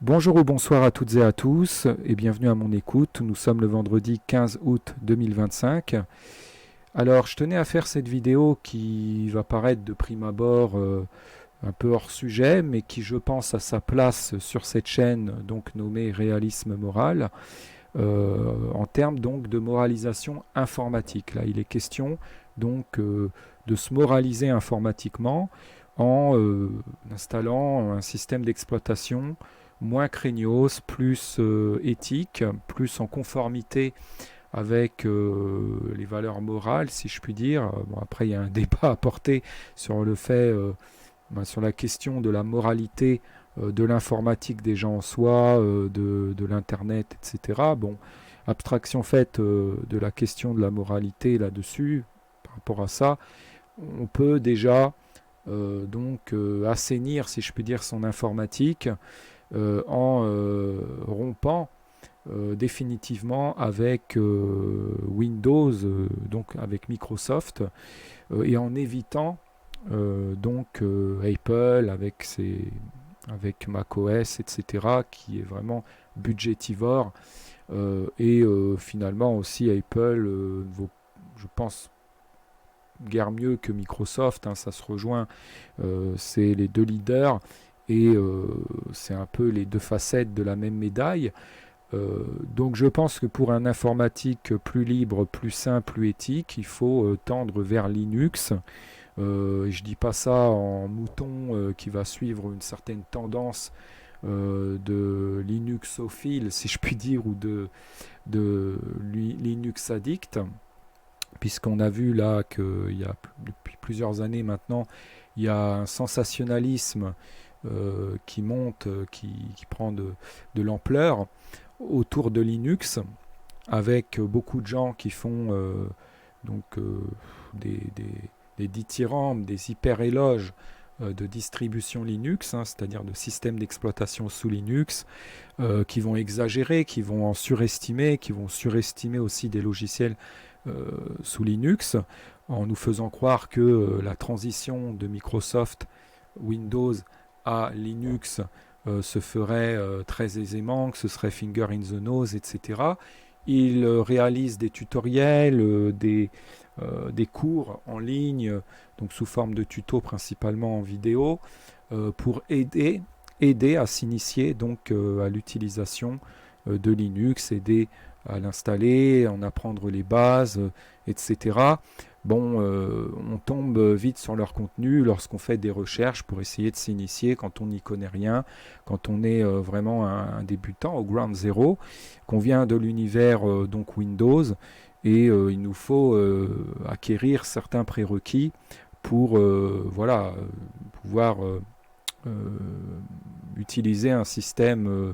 Bonjour ou bonsoir à toutes et à tous et bienvenue à mon écoute. Nous sommes le vendredi 15 août 2025. Alors je tenais à faire cette vidéo qui va paraître de prime abord un peu hors sujet mais qui je pense a sa place sur cette chaîne donc nommée Réalisme Moral en termes donc de moralisation informatique. Là il est question donc de se moraliser informatiquement en installant un système d'exploitation moins craignos, plus éthique, plus en conformité avec les valeurs morales, si je puis dire. Bon, après, il y a un débat à porter sur le fait, sur la question de la moralité de l'informatique des gens en soi, de l'Internet, etc. Bon, abstraction faite de la question de la moralité là-dessus, par rapport à ça, on peut déjà assainir, si je puis dire, son informatique en rompant définitivement avec Windows, donc avec Microsoft, et en évitant Apple avec macOS, etc., qui est vraiment budgétivore, finalement aussi Apple vaut, je pense, guère mieux que Microsoft, hein, ça se rejoint, c'est les deux leaders et c'est un peu les deux facettes de la même médaille. Donc je pense que pour un informatique plus libre, plus sain, plus éthique, il faut tendre vers Linux. Je dis pas ça en mouton qui va suivre une certaine tendance de Linuxophile, si je puis dire, ou de Linux addict, puisqu'on a vu là qu'il y a depuis plusieurs années maintenant, il y a un sensationnalisme qui monte, qui prend de l'ampleur autour de Linux, avec beaucoup de gens qui font donc des dithyrambes, des hyper-éloges de distribution Linux, hein, c'est-à-dire de systèmes d'exploitation sous Linux, qui vont exagérer, qui vont en surestimer, qui vont surestimer aussi des logiciels sous Linux, en nous faisant croire que la transition de Microsoft Windows à Linux se ferait très aisément, que ce serait finger in the nose, etc. Ils réalisent des tutoriels, des cours en ligne, donc sous forme de tutos principalement en vidéo, pour aider à s'initier donc à l'utilisation de Linux, aider à l'installer, en apprendre les bases, etc. Bon, on tombe vite sur leur contenu lorsqu'on fait des recherches pour essayer de s'initier quand on n'y connaît rien, quand on est vraiment un débutant au ground zero, qu'on vient de l'univers donc Windows, et il nous faut acquérir certains prérequis pour voilà, pouvoir euh, utiliser un système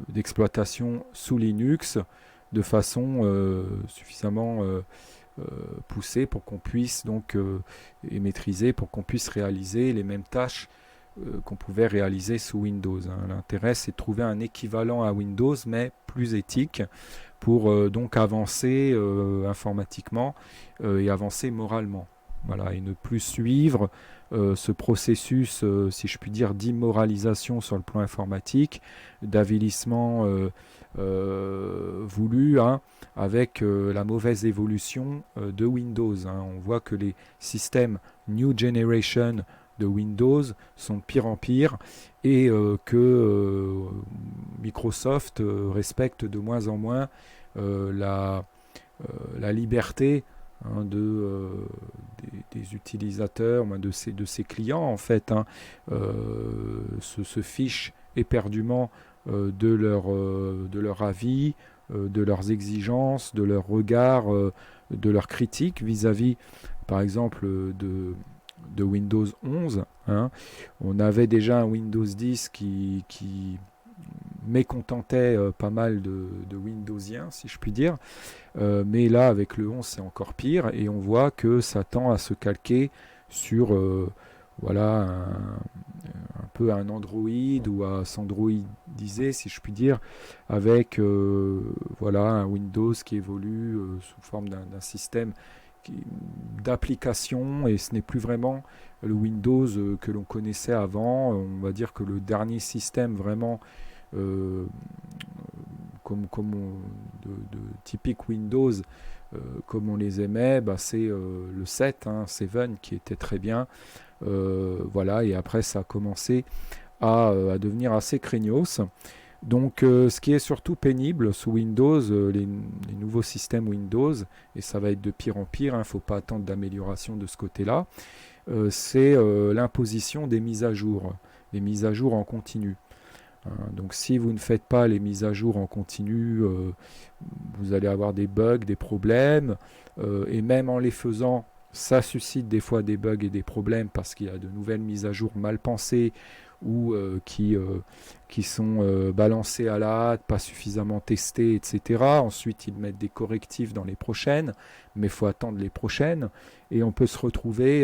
d'exploitation sous Linux de façon suffisamment poussée pour qu'on puisse donc et maîtriser, pour qu'on puisse réaliser les mêmes tâches qu'on pouvait réaliser sous Windows, hein. L'intérêt, c'est de trouver un équivalent à Windows, mais plus éthique, pour donc avancer informatiquement et avancer moralement. Voilà, et ne plus suivre ce processus, si je puis dire, d'immoralisation sur le plan informatique, d'avilissement voulu, hein, avec la mauvaise évolution de Windows, hein. On voit que les systèmes New Generation de Windows sont de pire en pire, et que Microsoft respecte de moins en moins euh, la, la liberté, hein, des utilisateurs, de ses clients en fait, hein, se fichent éperdument de leur avis, de leurs exigences, de leur regard, de leurs critiques vis-à-vis, par exemple, de Windows 11. Hein. On avait déjà un Windows 10 qui mécontentait pas mal de Windowsiens, si je puis dire. Mais là, avec le 11, c'est encore pire, et on voit que ça tend à se calquer sur voilà, un peu un Android, ou à s'androidiser, si je puis dire, avec voilà, un Windows qui évolue sous forme d'un système d'applications, et ce n'est plus vraiment le Windows que l'on connaissait avant. On va dire que le dernier système vraiment euh, de typique Windows, comme on les aimait, bah, c'est le 7, 7 qui était très bien. Voilà, et après ça a commencé à devenir assez craignos. Donc ce qui est surtout pénible sous Windows, les nouveaux systèmes Windows, et ça va être de pire en pire, il ne faut pas attendre d'amélioration de ce côté-là, c'est l'imposition des mises à jour, les mises à jour en continu. Donc si vous ne faites pas les mises à jour en continu, vous allez avoir des bugs, des problèmes, et même en les faisant, ça suscite des fois des bugs et des problèmes parce qu'il y a de nouvelles mises à jour mal pensées ou qui sont balancées à la hâte, pas suffisamment testées, etc. Ensuite, ils mettent des correctifs dans les prochaines, mais il faut attendre les prochaines, et on peut se retrouver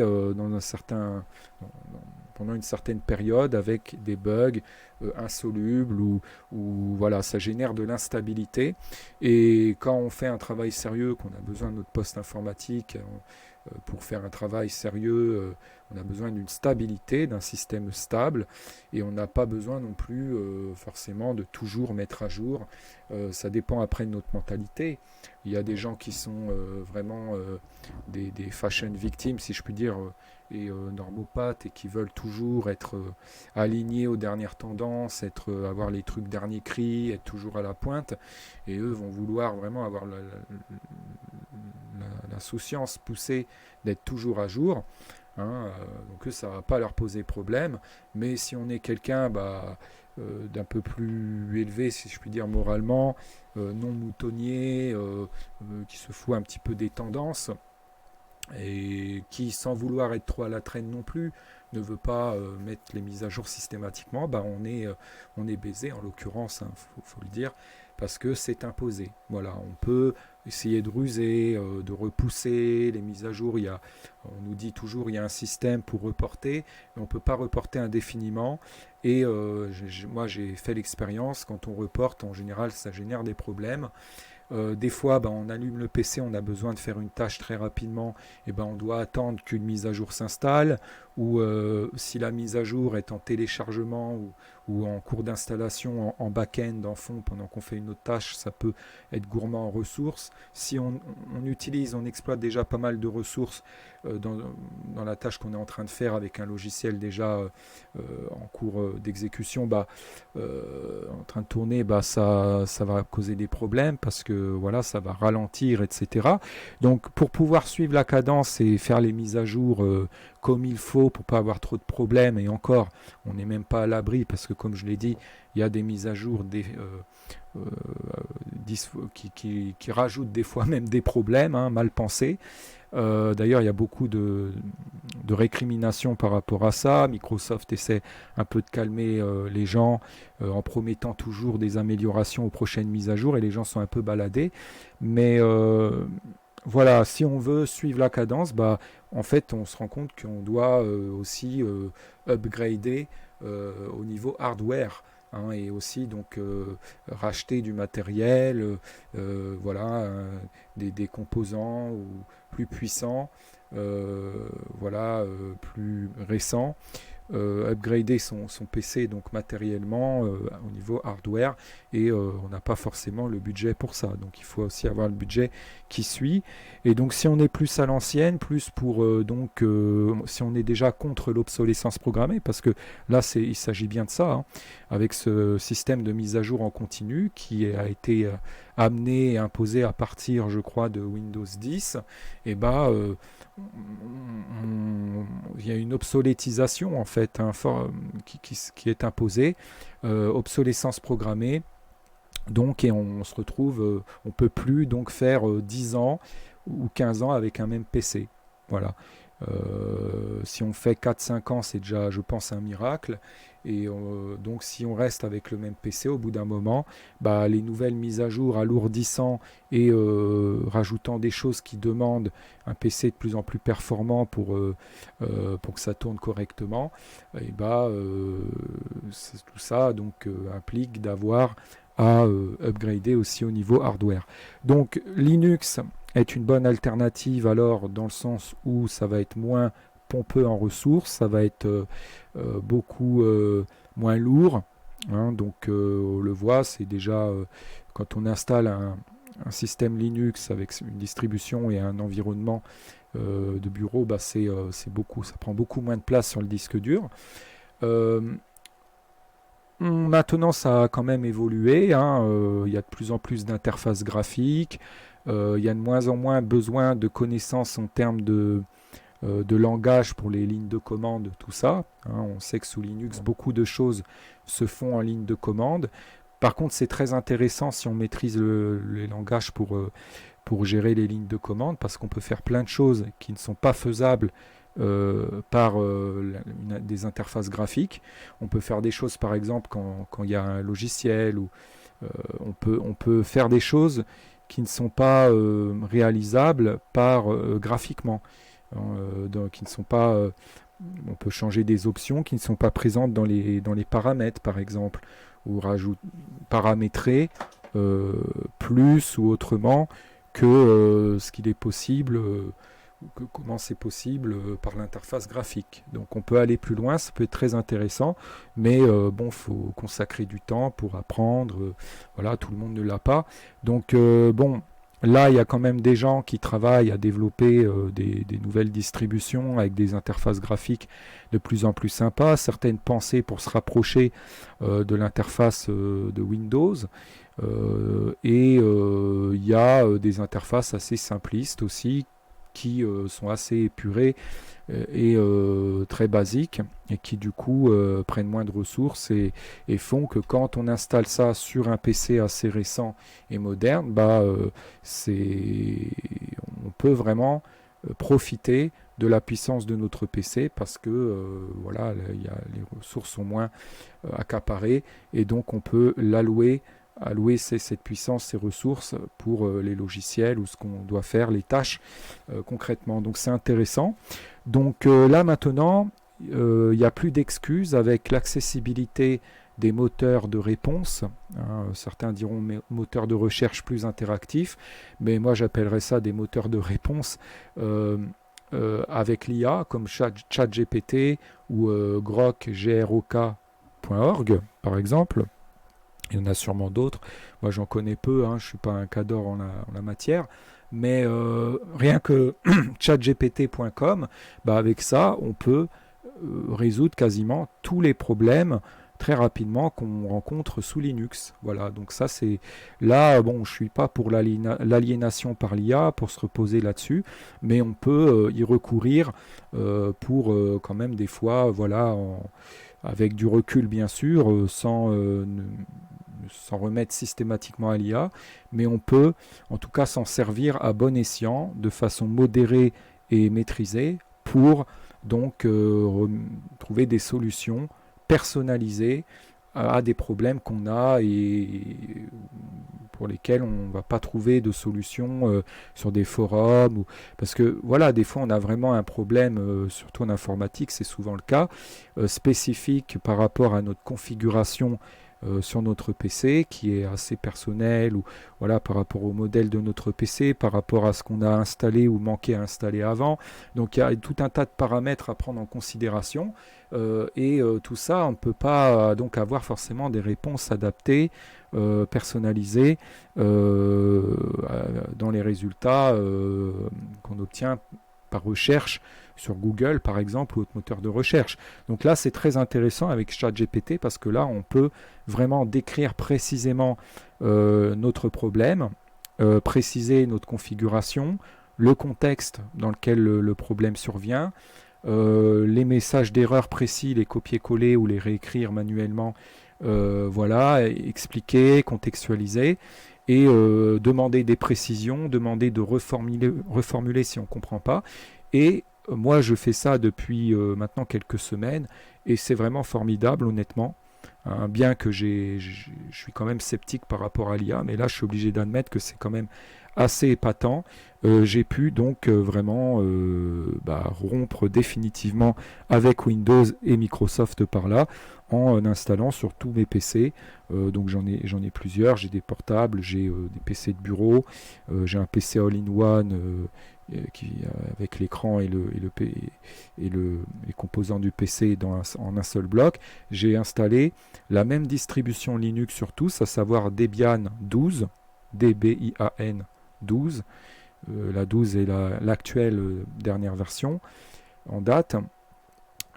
pendant une certaine période avec des bugs insolubles ou voilà, ça génère de l'instabilité. Et quand on fait un travail sérieux, qu'on a besoin de notre poste informatique pour faire un travail sérieux, on a besoin d'une stabilité, d'un système stable, et on n'a pas besoin non plus forcément de toujours mettre à jour. Ça dépend après de notre mentalité. Il y a des gens qui sont vraiment des fashion victimes, si je puis dire, et normopathes, et qui veulent toujours être alignés aux dernières tendances, avoir les trucs dernier cri, être toujours à la pointe, et eux vont vouloir vraiment avoir l'insouciance poussée d'être toujours à jour. Donc eux, ça ne va pas leur poser problème, mais si on est quelqu'un d'un peu plus élevé, si je puis dire moralement, non moutonnier, qui se fout un petit peu des tendances, et qui, sans vouloir être trop à la traîne non plus, ne veut pas mettre les mises à jour systématiquement, on est baisé en l'occurrence, faut le dire, parce que c'est imposé. Voilà, on peut essayer de ruser, de repousser les mises à jour. On nous dit toujours il y a un système pour reporter, mais on ne peut pas reporter indéfiniment. Et moi j'ai fait l'expérience, quand on reporte, en général ça génère des problèmes. Des fois, on allume le PC, on a besoin de faire une tâche très rapidement, et on doit attendre qu'une mise à jour s'installe, ou si la mise à jour est en téléchargement ou en cours d'installation en back-end, en fond, pendant qu'on fait une autre tâche, ça peut être gourmand en ressources. Si on exploite déjà pas mal de ressources dans la tâche qu'on est en train de faire avec un logiciel déjà en cours d'exécution, en train de tourner, ça va causer des problèmes parce que voilà, ça va ralentir, etc. Donc pour pouvoir suivre la cadence et faire les mises à jour comme il faut pour pas avoir trop de problèmes, et encore, on n'est même pas à l'abri parce que comme je l'ai dit, il y a des mises à jour qui rajoutent des fois même des problèmes mal pensés. D'ailleurs, il y a beaucoup de récriminations par rapport à ça. Microsoft essaie un peu de calmer les gens en promettant toujours des améliorations aux prochaines mises à jour, et les gens sont un peu baladés. Mais voilà, si on veut suivre la cadence, en fait, on se rend compte qu'on doit aussi upgrader au niveau hardware. Et aussi donc racheter du matériel, voilà, des composants plus puissants, voilà, plus récents, upgrader son PC donc matériellement au niveau hardware, et on n'a pas forcément le budget pour ça, donc il faut aussi avoir le budget qui suit. Et donc si on est plus à l'ancienne, plus pour si on est déjà contre l'obsolescence programmée, parce que là il s'agit bien de ça, avec ce système de mise à jour en continu qui a été amené et imposé à partir, je crois, de Windows 10, et il y a une obsolétisation en fait qui est imposée, obsolescence programmée. Donc, et on se retrouve, on peut plus donc faire 10 ans ou 15 ans avec un même PC. Voilà. Si on fait 4-5 ans, c'est déjà, je pense, un miracle. Et donc, si on reste avec le même PC, au bout d'un moment, les nouvelles mises à jour alourdissant et rajoutant des choses qui demandent un PC de plus en plus performant pour que ça tourne correctement, et tout ça donc implique d'avoir à upgrader aussi au niveau hardware. Donc Linux est une bonne alternative alors dans le sens où ça va être moins pompeux en ressources, ça va être beaucoup moins lourd. Hein, donc on le voit, c'est déjà quand on installe un système Linux avec une distribution et un environnement de bureau, bah c'est beaucoup, ça prend beaucoup moins de place sur le disque dur. Euh, Maintenant, ça a quand même évolué. Hein, il y a de plus en plus d'interfaces graphiques. Il y a de moins en moins besoin de connaissances en termes de langage pour les lignes de commande, tout ça. Hein, on sait que sous Linux, beaucoup de choses se font en ligne de commande. Par contre, c'est très intéressant si on maîtrise les langages pour gérer les lignes de commande, parce qu'on peut faire plein de choses qui ne sont pas faisables par des interfaces graphiques. On peut faire des choses, par exemple, quand il y a un logiciel, ou on peut faire des choses qui ne sont pas réalisables par graphiquement. Qui ne sont pas, on peut changer des options qui ne sont pas présentes dans les paramètres, par exemple, ou paramétrer plus ou autrement que ce qu'il est possible, comment c'est possible par l'interface graphique. Donc on peut aller plus loin, ça peut être très intéressant, mais bon, faut consacrer du temps pour apprendre. Voilà, tout le monde ne l'a pas. Donc bon. Là, il y a quand même des gens qui travaillent à développer des nouvelles distributions avec des interfaces graphiques de plus en plus sympas, certaines pensées pour se rapprocher de l'interface de Windows. Et il y a des interfaces assez simplistes aussi qui sont assez épurées et très basiques et qui du coup prennent moins de ressources et font que quand on installe ça sur un PC assez récent et moderne, bah, on peut vraiment profiter de la puissance de notre PC parce que voilà, les ressources sont moins accaparées et donc on peut allouer cette puissance, ces ressources pour les logiciels ou ce qu'on doit faire, les tâches concrètement. Donc c'est intéressant. Donc là maintenant, il n'y a plus d'excuses avec l'accessibilité des moteurs de réponse. Hein, certains diront moteurs de recherche plus interactifs, mais moi j'appellerais ça des moteurs de réponse avec l'IA comme ChatGPT ou grok.org par exemple. Il y en a sûrement d'autres. Moi, j'en connais peu. Hein, je ne suis pas un cador en la matière. Mais rien que chatgpt.com, bah, avec ça, on peut résoudre quasiment tous les problèmes très rapidement qu'on rencontre sous Linux. Voilà, donc ça c'est... Là, bon, je ne suis pas pour l'aliénation par l'IA, pour se reposer là-dessus, mais on peut y recourir pour quand même des fois, voilà, avec du recul bien sûr, sans remettre systématiquement à l'IA, mais on peut en tout cas s'en servir à bon escient, de façon modérée et maîtrisée, pour donc trouver des solutions personnalisées à des problèmes qu'on a et pour lesquels on ne va pas trouver de solution sur des forums. Parce que voilà, des fois on a vraiment un problème, surtout en informatique, c'est souvent le cas, spécifique par rapport à notre configuration sur notre PC qui est assez personnel ou voilà par rapport au modèle de notre PC, par rapport à ce qu'on a installé ou manqué à installer avant. Donc il y a tout un tas de paramètres à prendre en considération et tout ça on ne peut pas donc avoir forcément des réponses adaptées, personnalisées dans les résultats qu'on obtient par recherche sur Google par exemple ou autre moteur de recherche. Donc là c'est très intéressant avec ChatGPT parce que là on peut vraiment décrire précisément notre problème, préciser notre configuration, le contexte dans lequel le problème survient, les messages d'erreur précis, les copier-coller ou les réécrire manuellement, voilà, expliquer, contextualiser et demander des précisions, demander de reformuler si on ne comprend pas. Et moi, je fais ça depuis maintenant quelques semaines et c'est vraiment formidable, honnêtement. hein, bien que je suis quand même sceptique par rapport à l'IA, mais là je suis obligé d'admettre que c'est quand même assez épatant. J'ai pu donc vraiment rompre définitivement avec Windows et Microsoft par là en installant sur tous mes PC. Donc j'en ai plusieurs, j'ai des portables, j'ai des PC de bureau, j'ai un PC all-in-one avec l'écran et les composants du PC en un seul bloc. J'ai installé la même distribution Linux sur tous, à savoir Debian 12, DBIAN 12. La 12 est l'actuelle dernière version en date.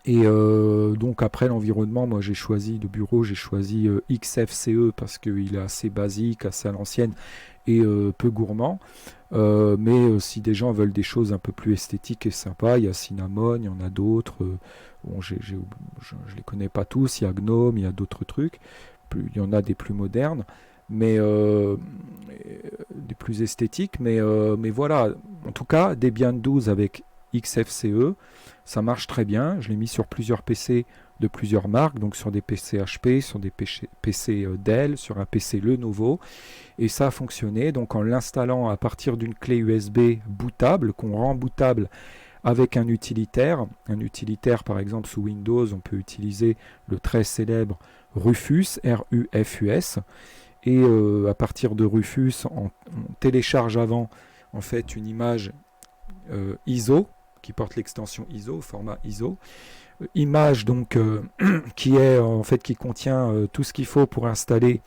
Et donc après l'environnement, moi j'ai choisi de bureau, j'ai choisi XFCE parce qu'il est assez basique, assez à l'ancienne et peu gourmand. Mais si des gens veulent des choses un peu plus esthétiques et sympas, il y a Cinnamon, il y en a d'autres. Bon, je les connais pas tous, il y a Gnome, il y a d'autres trucs. Il y en a des plus modernes, mais des plus esthétiques. Mais voilà, en tout cas, Debian 12 avec XFCE, ça marche très bien. Je l'ai mis sur plusieurs PC de plusieurs marques, donc sur des PC HP, sur des PC Dell, sur un PC Lenovo, et ça a fonctionné. Donc en l'installant à partir d'une clé USB bootable, qu'on rend bootable avec un utilitaire par exemple sous Windows, on peut utiliser le très célèbre Rufus, RUFUS, et à partir de Rufus, on télécharge avant en fait une image ISO qui porte l'extension ISO, format ISO. Image donc qui est en fait qui contient tout ce qu'il faut pour installer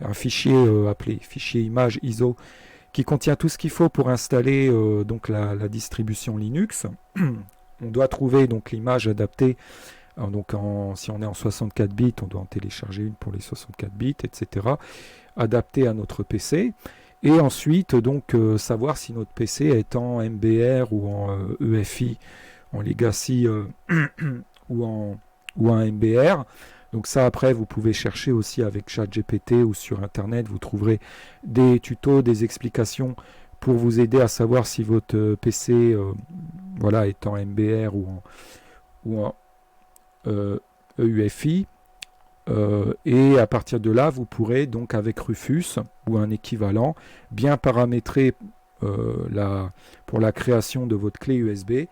un fichier appelé fichier image ISO qui contient tout ce qu'il faut pour installer donc la distribution Linux. On doit trouver donc l'image adaptée. Donc si on est en 64 bits, on doit en télécharger une pour les 64 bits, etc. Adaptée à notre PC. Et ensuite, donc, savoir si notre PC est en MBR ou en EFI, en Legacy ou en MBR. Donc ça, après, vous pouvez chercher aussi avec ChatGPT ou sur Internet. Vous trouverez des tutos, des explications pour vous aider à savoir si votre PC est en MBR ou en EUFI. Et à partir de là, vous pourrez donc avec Rufus ou un équivalent bien paramétrer pour la création de votre clé USB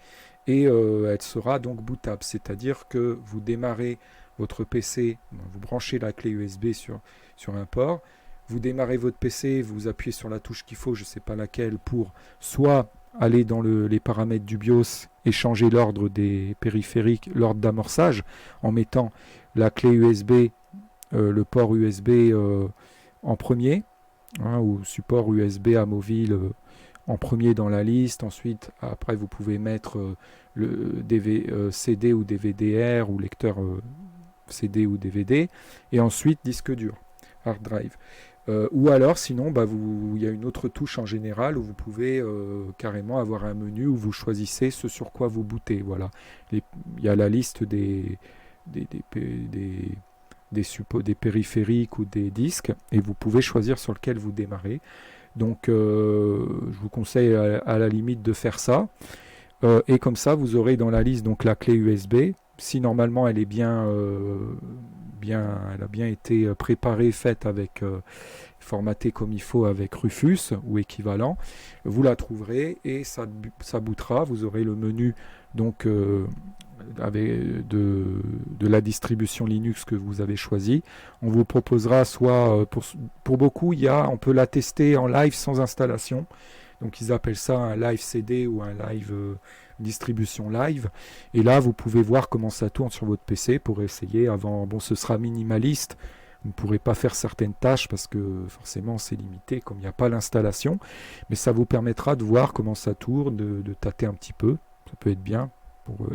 et elle sera donc bootable, c'est-à-dire que vous démarrez votre PC, vous branchez la clé USB sur un port, vous démarrez votre PC, vous appuyez sur la touche qu'il faut, je ne sais pas laquelle, pour soit aller dans les paramètres du BIOS et changer l'ordre des périphériques, l'ordre d'amorçage, en mettant la clé USB, le port USB en premier, hein, ou support USB amovible en premier dans la liste. Ensuite, après, vous pouvez mettre le CD ou DVD-R ou lecteur CD ou DVD, et ensuite disque dur, hard drive. Ou alors, sinon, il y a une autre touche en général où vous pouvez carrément avoir un menu où vous choisissez ce sur quoi vous bootez. Voilà. Il y a la liste des périphériques ou des disques, et vous pouvez choisir sur lequel vous démarrez. Donc, je vous conseille à la limite de faire ça. Et comme ça, vous aurez dans la liste donc la clé USB. Si normalement elle est elle a bien été préparée, faite avec formatée comme il faut avec Rufus ou équivalent, vous la trouverez et ça bootera. Vous aurez le menu donc avec de la distribution Linux que vous avez choisi. On vous proposera soit pour beaucoup, on peut la tester en live sans installation. Donc ils appellent ça un live CD ou un live distribution live. Et là, vous pouvez voir comment ça tourne sur votre PC pour essayer avant. Bon, ce sera minimaliste. Vous ne pourrez pas faire certaines tâches parce que forcément c'est limité comme il n'y a pas l'installation. Mais ça vous permettra de voir comment ça tourne, de tâter un petit peu. Ça peut être bien pour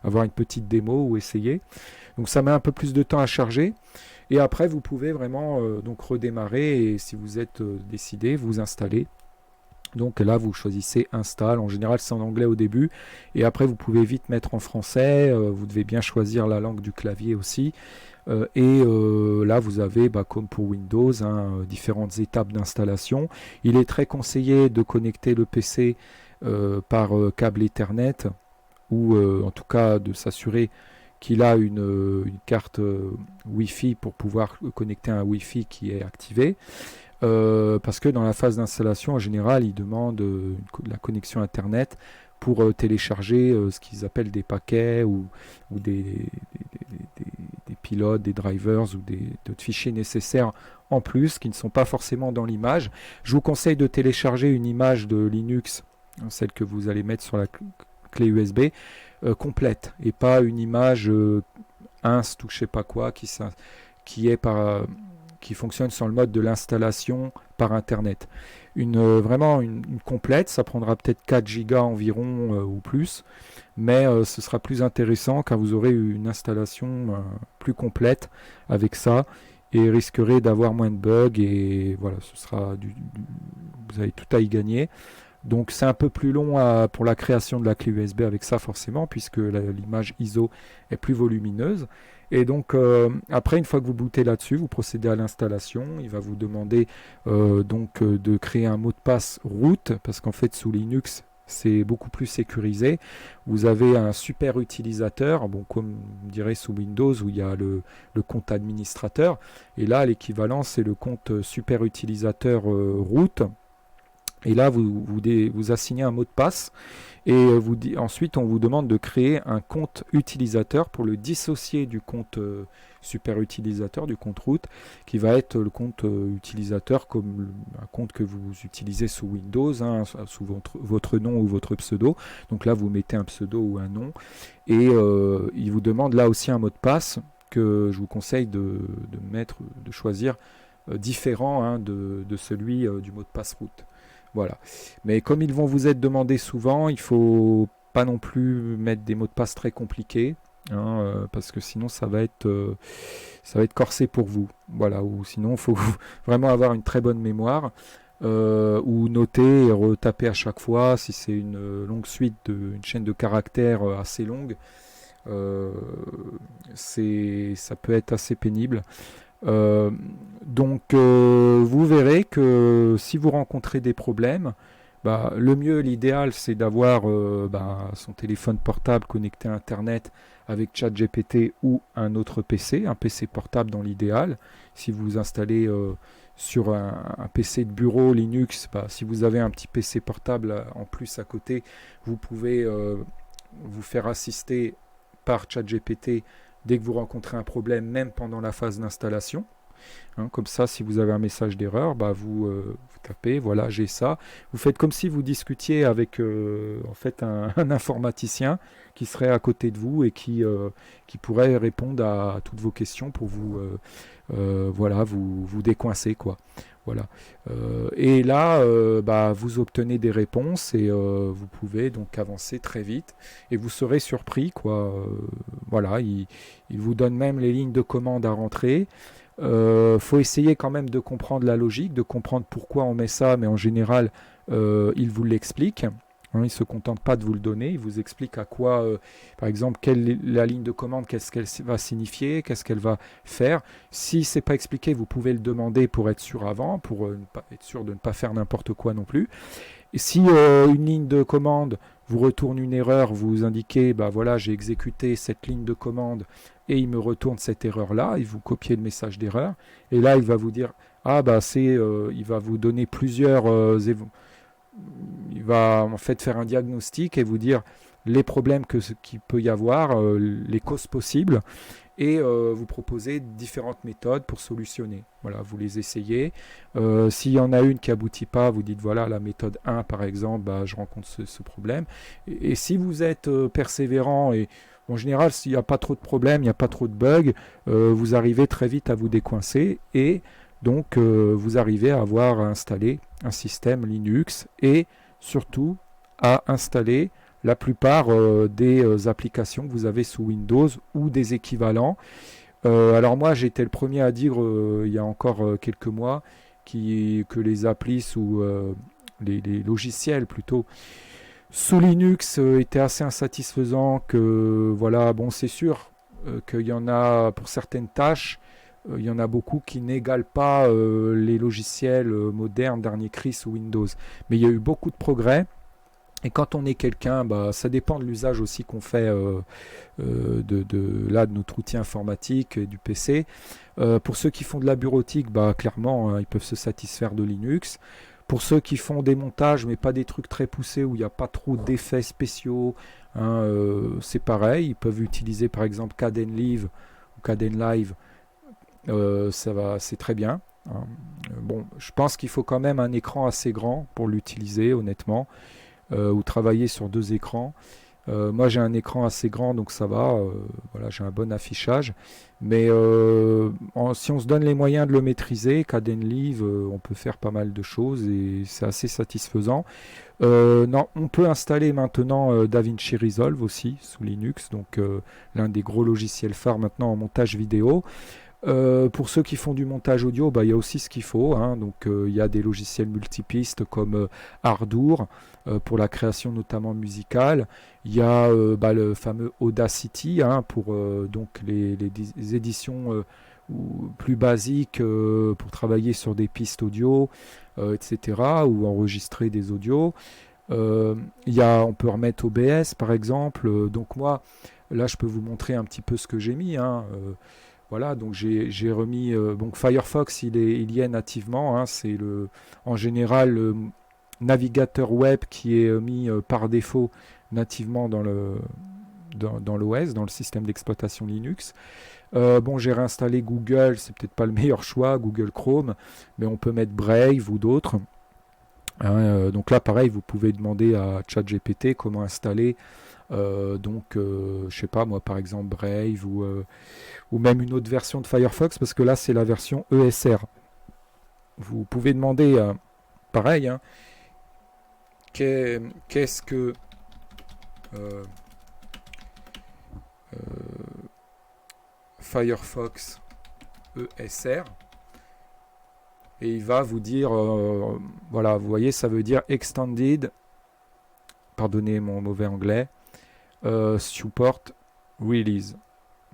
avoir une petite démo ou essayer. Donc ça met un peu plus de temps à charger. Et après, vous pouvez vraiment donc redémarrer et si vous êtes décidé, vous installer. Donc là, vous choisissez Install. En général, c'est en anglais au début. Et après, vous pouvez vite mettre en français. Vous devez bien choisir la langue du clavier aussi. Là, vous avez, comme pour Windows, différentes étapes d'installation. Il est très conseillé de connecter le PC par câble Ethernet ou en tout cas de s'assurer qu'il a une carte Wi-Fi pour pouvoir connecter un Wi-Fi qui est activé. Parce que dans la phase d'installation, en général, ils demandent la connexion Internet pour télécharger ce qu'ils appellent des paquets ou des pilotes, des drivers ou d'autres fichiers nécessaires en plus qui ne sont pas forcément dans l'image. Je vous conseille de télécharger une image de Linux, celle que vous allez mettre sur la clé USB, complète, et pas une image inst ou je sais pas quoi qui fonctionne sur le mode de l'installation par internet. Vraiment une complète, ça prendra peut-être 4 gigas environ ou plus, mais ce sera plus intéressant car vous aurez une installation plus complète avec ça et risquerez d'avoir moins de bugs et voilà, vous avez tout à y gagner. Donc c'est un peu plus long pour la création de la clé USB avec ça forcément, puisque l'image ISO est plus volumineuse. Et donc après, une fois que vous bootez là-dessus, vous procédez à l'installation. Il va vous demander de créer un mot de passe root, parce qu'en fait sous Linux c'est beaucoup plus sécurisé. Vous avez un super utilisateur, bon, comme on dirait sous Windows où il y a le compte administrateur. Et là l'équivalent c'est le compte super utilisateur root. Et là, vous assignez un mot de passe et ensuite, on vous demande de créer un compte utilisateur pour le dissocier du compte super utilisateur, du compte root, qui va être le compte utilisateur comme un compte que vous utilisez sous Windows, hein, sous votre nom ou votre pseudo. Donc là, vous mettez un pseudo ou un nom et il vous demande là aussi un mot de passe que je vous conseille de choisir différent hein, de celui du mot de passe root. Voilà. Mais comme ils vont vous être demandés souvent, il ne faut pas non plus mettre des mots de passe très compliqués, hein, parce que sinon ça va être corsé pour vous. Voilà. Ou sinon, il faut vraiment avoir une très bonne mémoire, ou noter et retaper à chaque fois si c'est une longue suite, une chaîne de caractères assez longue. Ça peut être assez pénible. Vous verrez que si vous rencontrez des problèmes, le mieux, l'idéal, c'est d'avoir son téléphone portable connecté à Internet avec ChatGPT ou un autre PC, un PC portable dans l'idéal. Si vous installez sur un PC de bureau Linux, si vous avez un petit PC portable en plus à côté, vous pouvez vous faire assister par ChatGPT dès que vous rencontrez un problème, même pendant la phase d'installation. Hein, comme ça, si vous avez un message d'erreur, vous tapez, voilà, j'ai ça. Vous faites comme si vous discutiez avec en fait un informaticien qui serait à côté de vous et qui pourrait répondre à toutes vos questions pour vous décoincer, quoi. Voilà. Et là, vous obtenez des réponses et vous pouvez donc avancer très vite et vous serez surpris, quoi. Voilà, il vous donne même les lignes de commande à rentrer. Faut essayer quand même de comprendre la logique, de comprendre pourquoi on met ça, mais en général, il vous l'explique. Hein, il ne se contente pas de vous le donner, il vous explique à quoi, par exemple, quelle est la ligne de commande, qu'est-ce qu'elle va signifier, qu'est-ce qu'elle va faire. Si ce n'est pas expliqué, vous pouvez le demander pour être sûr avant, pour être sûr de ne pas faire n'importe quoi non plus. Et si une ligne de commande vous retourne une erreur, vous indiquez, voilà, j'ai exécuté cette ligne de commande et il me retourne cette erreur-là, il vous copiez le message d'erreur, et là il va vous dire, il va vous donner plusieurs il va en fait faire un diagnostic et vous dire les problèmes qu'il peut y avoir, les causes possibles, et vous proposer différentes méthodes pour solutionner. Voilà, vous les essayez. S'il y en a une qui aboutit pas, vous dites voilà, la méthode 1 par exemple, je rencontre ce problème. Et si vous êtes persévérant et en général, s'il n'y a pas trop de problèmes, il n'y a pas trop de bugs, vous arrivez très vite à vous décoincer et donc vous arrivez à avoir installé un système Linux et surtout à installer la plupart des applications que vous avez sous Windows ou des équivalents. Alors moi, j'étais le premier à dire il y a encore quelques mois que les applis sous les logiciels plutôt sous Linux étaient assez insatisfaisants, que voilà, bon, c'est sûr qu'il y en a pour certaines tâches, il y en a beaucoup qui n'égalent pas les logiciels modernes dernier cri sous Windows. Mais il y a eu beaucoup de progrès. Et quand on est quelqu'un, bah, ça dépend de l'usage aussi qu'on fait de notre outil informatique et du PC. Pour ceux qui font de la bureautique, bah, clairement, hein, ils peuvent se satisfaire de Linux. Pour ceux qui font des montages, mais pas des trucs très poussés, où il n'y a pas trop d'effets spéciaux, hein, c'est pareil. Ils peuvent utiliser par exemple Kdenlive ou Kdenlive, ça va, c'est très bien, hein. Bon, je pense qu'il faut quand même un écran assez grand pour l'utiliser, honnêtement, ou travailler sur deux écrans. Moi, j'ai un écran assez grand, donc ça va. Voilà, j'ai un bon affichage. Mais si on se donne les moyens de le maîtriser, Kdenlive, on peut faire pas mal de choses et c'est assez satisfaisant. Non, on peut installer maintenant DaVinci Resolve aussi sous Linux, donc l'un des gros logiciels phares maintenant en montage vidéo. Pour ceux qui font du montage audio, bah, il y a aussi ce qu'il faut, hein. Donc, il y a des logiciels multipistes comme Ardour pour la création notamment musicale. Il y a bah, le fameux Audacity, hein, pour donc les éditions plus basiques pour travailler sur des pistes audio, etc. ou enregistrer des audios. On peut remettre OBS par exemple. Donc moi, là, je peux vous montrer un petit peu ce que j'ai mis, hein. Voilà, donc j'ai remis. Donc Firefox, il y est nativement, hein. C'est en général le navigateur web qui est mis par défaut nativement dans l'OS, dans le système d'exploitation Linux. Bon, j'ai réinstallé Google, c'est peut-être pas le meilleur choix, Google Chrome, mais on peut mettre Brave ou d'autres, hein. Donc là, pareil, vous pouvez demander à ChatGPT comment installer. Je sais pas moi, par exemple Brave ou même une autre version de Firefox, parce que là c'est la version ESR. Vous pouvez demander, pareil, hein, qu'est-ce que euh, euh, Firefox ESR, et il va vous dire, voilà, vous voyez, ça veut dire Extended, pardonnez mon mauvais anglais, Support Release.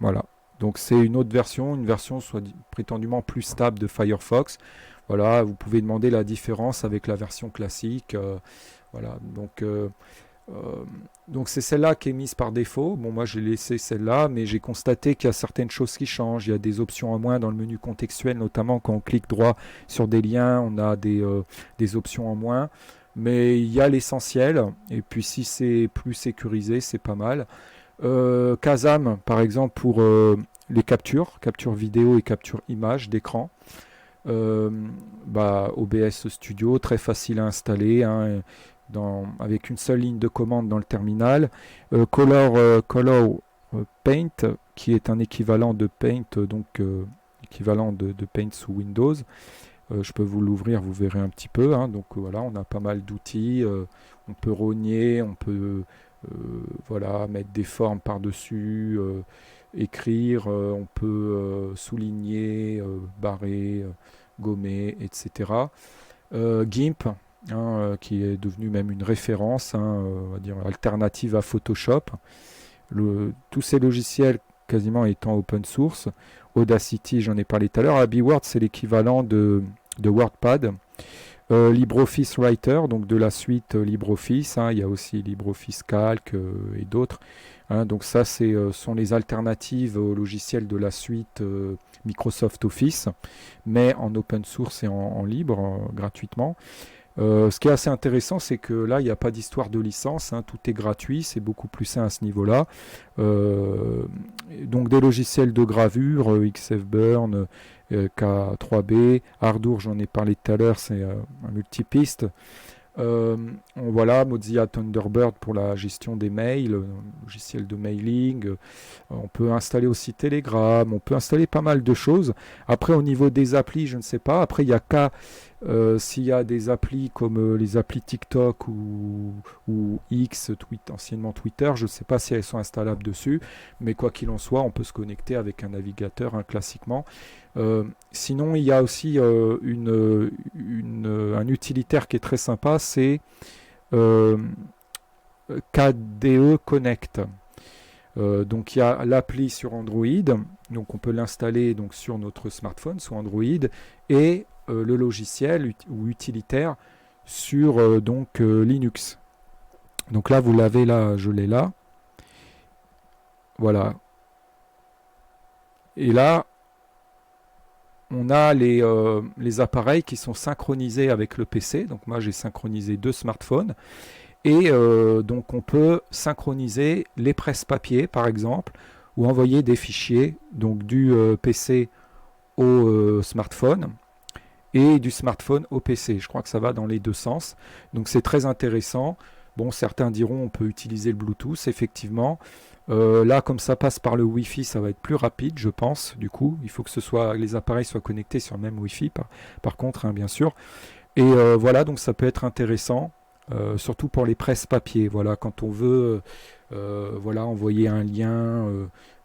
Voilà. Donc c'est une autre version, une version soit prétendument plus stable de Firefox. Voilà, vous pouvez demander la différence avec la version classique. Voilà, donc c'est celle-là qui est mise par défaut. Bon, moi j'ai laissé celle-là, mais j'ai constaté qu'il y a certaines choses qui changent. Il y a des options en moins dans le menu contextuel, notamment quand on clique droit sur des liens, on a des options en moins. Mais il y a l'essentiel. Et puis si c'est plus sécurisé, c'est pas mal. Kazam, par exemple, pour les captures vidéo et capture image d'écran. Euh, OBS Studio, très facile à installer, hein, avec une seule ligne de commande dans le terminal. Color Paint, qui est un équivalent de Paint, équivalent de Paint sous Windows. Je peux vous l'ouvrir, vous verrez un petit peu, hein. Donc voilà, on a pas mal d'outils. On peut rogner, on peut voilà, mettre des formes par-dessus, écrire, on peut souligner, barrer, gommer, etc. GIMP, hein, qui est devenu même une référence, hein, on va dire alternative à Photoshop. Tous ces logiciels quasiment étant open source. Audacity, j'en ai parlé tout à l'heure. AbiWord, c'est l'équivalent de WordPad. LibreOffice Writer, donc de la suite LibreOffice, hein. Il y a aussi LibreOffice Calc et d'autres, hein. Donc ça, sont les alternatives aux logiciels de la suite Microsoft Office, mais en open source et en libre, gratuitement. Ce qui est assez intéressant, c'est que là, il n'y a pas d'histoire de licence, hein. Tout est gratuit, c'est beaucoup plus sain à ce niveau-là. Donc des logiciels de gravure, XFBurn, K3B, Ardour, j'en ai parlé tout à l'heure, c'est un multipiste. Voilà, Mozilla Thunderbird pour la gestion des mails, logiciel de mailing. On peut installer aussi Telegram, on peut installer pas mal de choses. Après, au niveau des applis, je ne sais pas. Après, il y a s'il y a des applis comme les applis TikTok ou X, anciennement Twitter, je ne sais pas si elles sont installables dessus, mais quoi qu'il en soit, on peut se connecter avec un navigateur, hein, classiquement. Sinon, il y a aussi un utilitaire qui est très sympa, c'est euh, KDE Connect. Donc il y a l'appli sur Android, donc on peut l'installer donc sur notre smartphone sous Android, et le logiciel ou utilitaire sur Linux. Donc là, vous l'avez là, je l'ai là. Voilà. Et là, on a les appareils qui sont synchronisés avec le PC. Donc moi, j'ai synchronisé 2 smartphones. Et donc, on peut synchroniser les presse-papier, par exemple, ou envoyer des fichiers donc du PC au smartphone et du smartphone au PC. Je crois que ça va dans les deux sens. Donc c'est très intéressant. Bon, certains diront on peut utiliser le Bluetooth, effectivement. Là, comme ça passe par le Wi-Fi, ça va être plus rapide, je pense. Du coup, il faut que les appareils soient connectés sur le même Wi-Fi, par contre, hein, bien sûr. Et voilà, donc ça peut être intéressant, surtout pour les presses papier. Voilà, quand on veut voilà, envoyer un lien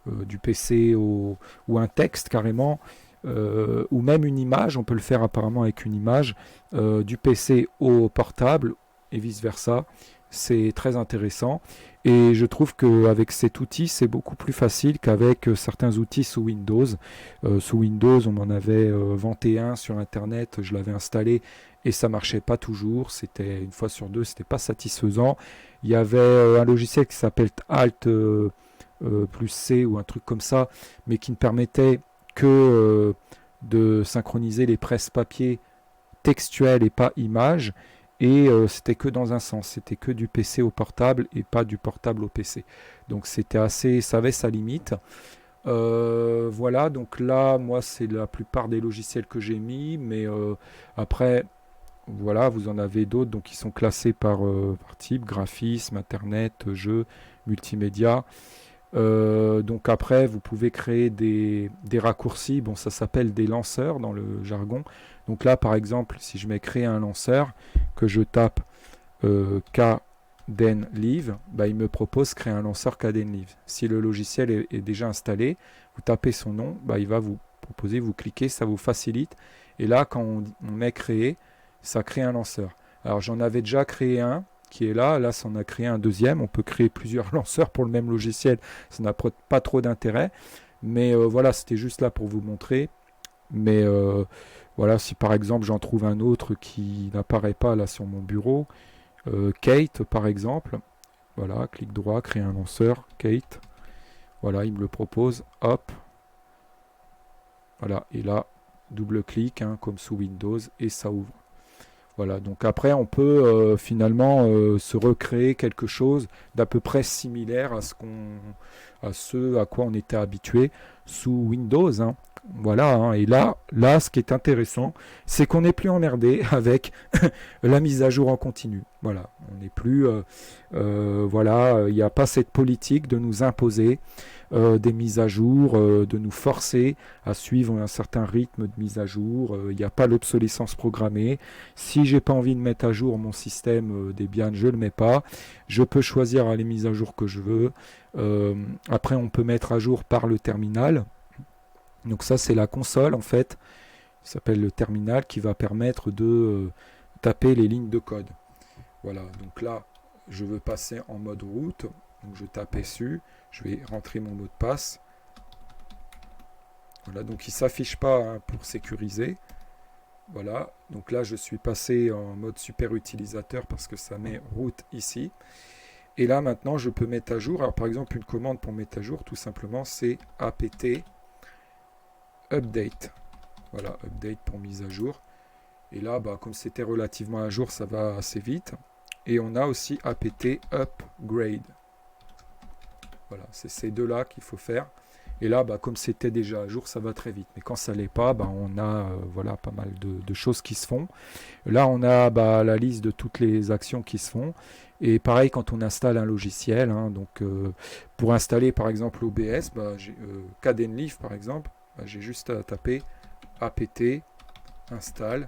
du PC ou un texte carrément, ou même une image, on peut le faire apparemment avec une image, du PC au portable et vice-versa. C'est très intéressant et je trouve qu'avec cet outil c'est beaucoup plus facile qu'avec certains outils sous Windows. Sous Windows on m'en avait vanté un sur internet, je l'avais installé et ça marchait pas toujours, c'était une fois sur deux, c'était pas satisfaisant. Il y avait un logiciel qui s'appelle Alt plus C ou un truc comme ça, mais qui ne permettait que de synchroniser les presses papier textuelles et pas images. Et c'était que dans un sens, c'était que du PC au portable et pas du portable au PC. Donc c'était assez, ça avait sa limite. Voilà, donc là, moi, c'est la plupart des logiciels que j'ai mis, mais après, voilà, vous en avez d'autres, donc qui sont classés par type, graphisme, internet, jeux, multimédia. Donc après, vous pouvez créer des raccourcis. Bon, ça s'appelle des lanceurs dans le jargon. Donc là, par exemple, si je mets créer un lanceur, que je tape Kdenlive, bah, il me propose créer un lanceur Kdenlive. Si le logiciel est déjà installé, vous tapez son nom, bah, il va vous proposer, vous cliquez, ça vous facilite. Et là, quand on met créer, ça crée un lanceur. Alors j'en avais déjà créé un qui est là. Là, ça en a créé un deuxième. On peut créer plusieurs lanceurs pour le même logiciel. Ça n'a pas trop d'intérêt. Mais voilà, c'était juste là pour vous montrer. Mais voilà, si par exemple j'en trouve un autre qui n'apparaît pas là sur mon bureau, Kate par exemple, voilà, clic droit, créer un lanceur, Kate. Voilà, il me le propose. Hop. Voilà, et là, double clic, hein, comme sous Windows, et ça ouvre. Voilà, donc après on peut finalement se recréer quelque chose d'à peu près similaire à ce à quoi on était habitué sous Windows, hein. Voilà, hein. Et là, ce qui est intéressant, c'est qu'on n'est plus emmerdé avec la mise à jour en continu. Voilà, on n'est plus, voilà, il n'y a pas cette politique de nous imposer des mises à jour, de nous forcer à suivre un certain rythme de mise à jour. Il n'y a pas l'obsolescence programmée. Si j'ai pas envie de mettre à jour mon système Debian, je le mets pas. Je peux choisir les mises à jour que je veux. Après, on peut mettre à jour par le terminal. Donc ça, c'est la console en fait. Ça s'appelle le terminal qui va permettre de taper les lignes de code. Voilà. Donc là, je veux passer en mode route. Donc je tape dessus. Je vais rentrer mon mot de passe. Voilà. Donc il ne s'affiche pas, hein, pour sécuriser. Voilà, donc là je suis passé en mode super utilisateur parce que ça met route ici. Et là maintenant je peux mettre à jour. Alors par exemple une commande pour mettre à jour tout simplement c'est apt update. Voilà, update pour mise à jour. Et là bah, comme c'était relativement à jour ça va assez vite. Et on a aussi apt upgrade. Voilà, c'est ces deux là qu'il faut faire. Et là, bah, comme c'était déjà à jour, ça va très vite. Mais quand ça ne l'est pas, bah, on a voilà, pas mal de choses qui se font. Là, on a bah, la liste de toutes les actions qui se font. Et pareil, quand on installe un logiciel, hein, donc pour installer par exemple OBS, bah, Kdenlive par exemple, bah, j'ai juste à taper apt install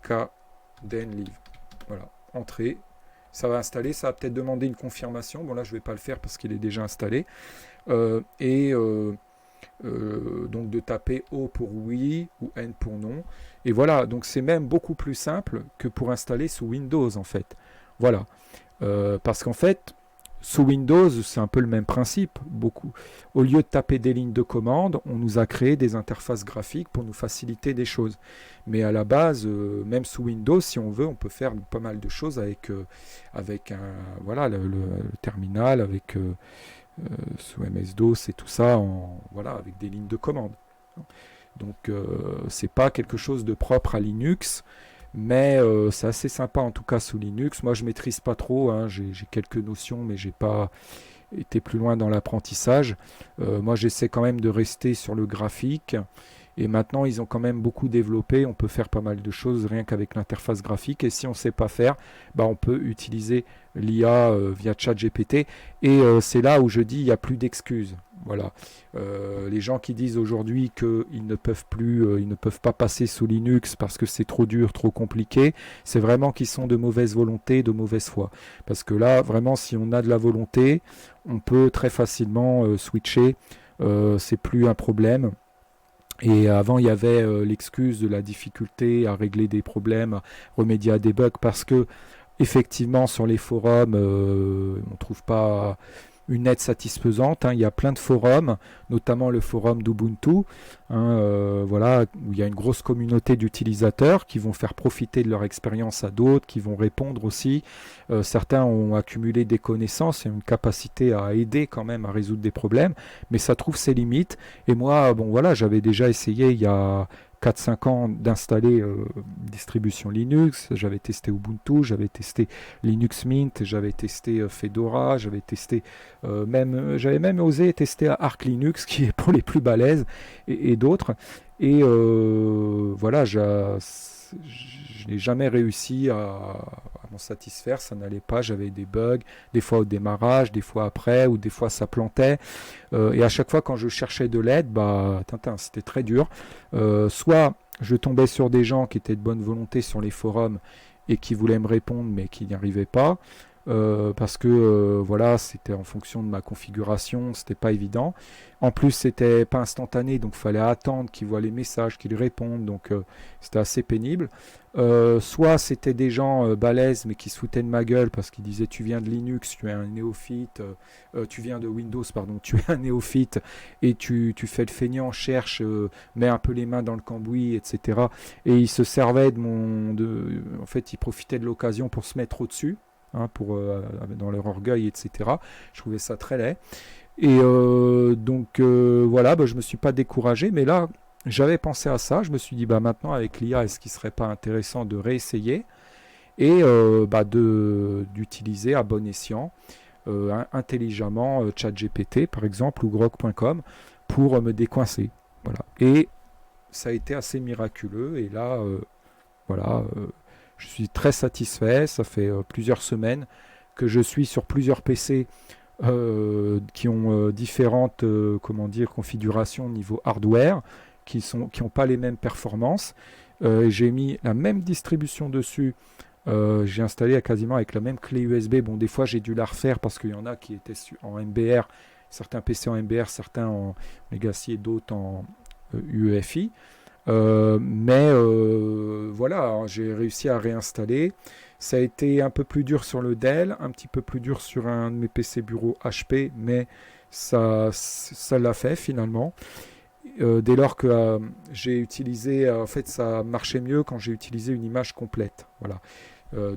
Kdenlive. Voilà, entrée. Ça va installer, ça va peut-être demander une confirmation. Bon là, je ne vais pas le faire parce qu'il est déjà installé. Donc de taper O pour oui ou N pour non. Et voilà, donc c'est même beaucoup plus simple que pour installer sous Windows en fait. Voilà, parce qu'en fait, Sous Windows, c'est un peu le même principe. Beaucoup. Au lieu de taper des lignes de commande, on nous a créé des interfaces graphiques pour nous faciliter des choses. Mais à la base, même sous Windows, si on veut, on peut faire pas mal de choses avec voilà, le terminal, sous MS-DOS et tout ça, voilà, avec des lignes de commande. Donc, c'est pas quelque chose de propre à Linux. Mais c'est assez sympa en tout cas sous Linux. Moi je maîtrise pas trop, hein. J'ai quelques notions mais j'ai pas été plus loin dans l'apprentissage. Moi j'essaie quand même de rester sur le graphique et maintenant ils ont quand même beaucoup développé. On peut faire pas mal de choses rien qu'avec l'interface graphique et si on ne sait pas faire, bah, on peut utiliser l'IA via ChatGPT et c'est là où je dis il n'y a plus d'excuses. Voilà. Les gens qui disent aujourd'hui qu'ils ne peuvent plus, ils ne peuvent pas passer sous Linux parce que c'est trop dur, trop compliqué, c'est vraiment qu'ils sont de mauvaise volonté, de mauvaise foi. Parce que là, vraiment, si on a de la volonté, on peut très facilement switcher. C'est plus un problème. Et avant, il y avait l'excuse de la difficulté à régler des problèmes, à remédier à des bugs, parce que effectivement, sur les forums, on ne trouve pas une aide satisfaisante, hein. Il y a plein de forums, notamment le forum d'Ubuntu, hein, voilà, où il y a une grosse communauté d'utilisateurs qui vont faire profiter de leur expérience à d'autres, qui vont répondre aussi. Certains ont accumulé des connaissances et une capacité à aider quand même à résoudre des problèmes, mais ça trouve ses limites. Et moi, bon voilà, j'avais déjà essayé il y a 4-5 ans d'installer distribution Linux, j'avais testé Ubuntu, j'avais testé Linux Mint, j'avais testé Fedora, j'avais même osé tester Arch Linux qui est pour les plus balèzes et d'autres. Et voilà, je n'ai jamais réussi à m'en satisfaire, ça n'allait pas, j'avais des bugs, des fois au démarrage, des fois après, ou des fois ça plantait. Et à chaque fois quand je cherchais de l'aide, bah, c'était très dur. Soit je tombais sur des gens qui étaient de bonne volonté sur les forums et qui voulaient me répondre mais qui n'y arrivaient pas. Parce que voilà, c'était en fonction de ma configuration, c'était pas évident. En plus, c'était pas instantané, donc il fallait attendre qu'ils voient les messages, qu'ils répondent, donc c'était assez pénible. Soit c'était des gens balèzes mais qui se foutaient de ma gueule parce qu'ils disaient tu viens de Linux, tu es un néophyte, tu viens de Windows, pardon, tu es un néophyte et tu fais le feignant, cherche, mets un peu les mains dans le cambouis, etc. Et ils se servaient en fait, ils profitaient de l'occasion pour se mettre au-dessus. Hein, dans leur orgueil, etc. Je trouvais ça très laid. Et donc voilà, bah, je ne me suis pas découragé, mais là, j'avais pensé à ça. Je me suis dit, bah, maintenant, avec l'IA, est-ce qu'il ne serait pas intéressant de réessayer et bah, d'utiliser à bon escient, intelligemment, ChatGPT, par exemple, ou Grok.com, pour me décoincer. Voilà. Et ça a été assez miraculeux. Et là, voilà. Je suis très satisfait, ça fait plusieurs semaines que je suis sur plusieurs PC qui ont différentes comment dire, configurations au niveau hardware, qui n'ont pas les mêmes performances. J'ai mis la même distribution dessus, j'ai installé quasiment avec la même clé USB. Bon, des fois j'ai dû la refaire parce qu'il y en a qui étaient en MBR, certains PC en MBR, certains en Legacy et d'autres en UEFI. Mais voilà, hein, j'ai réussi à réinstaller. Ça a été un peu plus dur sur le Dell, un petit peu plus dur sur un de mes PC bureau HP, mais ça l'a fait finalement. Dès lors que j'ai utilisé, en fait, ça marchait mieux quand j'ai utilisé une image complète. Voilà.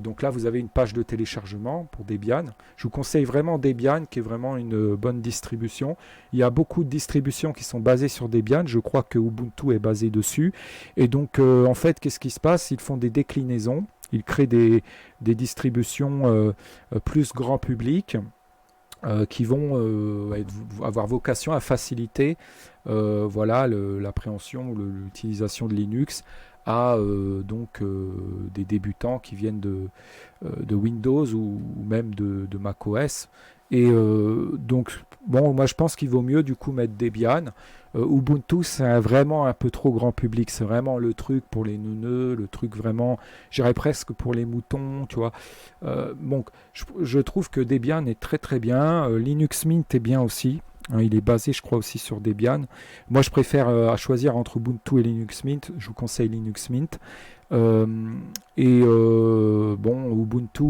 Donc là, vous avez une page de téléchargement pour Debian. Je vous conseille vraiment Debian, qui est vraiment une bonne distribution. Il y a beaucoup de distributions qui sont basées sur Debian. Je crois que Ubuntu est basé dessus. Et donc, en fait, qu'est-ce qui se passe? Ils font des déclinaisons. Ils créent des distributions plus grand public qui vont avoir vocation à faciliter voilà, l'appréhension ou l'utilisation de Linux à des débutants qui viennent de Windows ou même de macOS. Et donc, bon, moi je pense qu'il vaut mieux du coup mettre Debian. Ubuntu, c'est vraiment un peu trop grand public. C'est vraiment le truc pour les neuneux, le truc vraiment, j'irais presque pour les moutons, tu vois. Donc, je trouve que Debian est très très bien. Linux Mint est bien aussi. Hein, il est basé, je crois, aussi sur Debian. Moi, je préfère à choisir entre Ubuntu et Linux Mint. Je vous conseille Linux Mint. Bon, Ubuntu,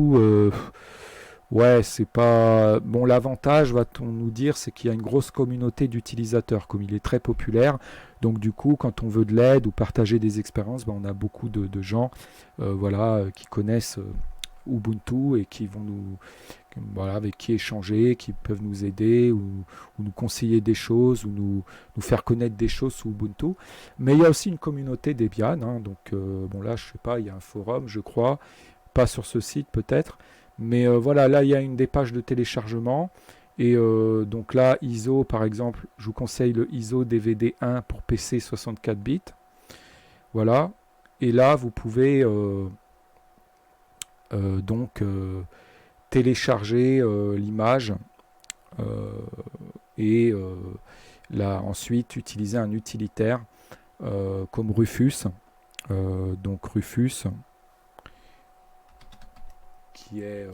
Ouais, c'est pas... Bon, l'avantage, va-t-on nous dire, c'est qu'il y a une grosse communauté d'utilisateurs, comme il est très populaire. Donc du coup, quand on veut de l'aide ou partager des expériences, ben, on a beaucoup de gens voilà, qui connaissent Ubuntu et qui vont nous... Voilà, avec qui échanger, qui peuvent nous aider ou nous conseiller des choses ou nous faire connaître des choses sous Ubuntu. Mais il y a aussi une communauté Debian, hein, donc bon là, je sais pas, il y a un forum, je crois, pas sur ce site peut-être. Mais voilà, là, il y a des pages de téléchargement. Et donc là, ISO, par exemple, je vous conseille le ISO DVD 1 pour PC 64 bits. Voilà. Et là, vous pouvez donc télécharger l'image euh, et là, ensuite utiliser un utilitaire comme Rufus. Donc Rufus, qui est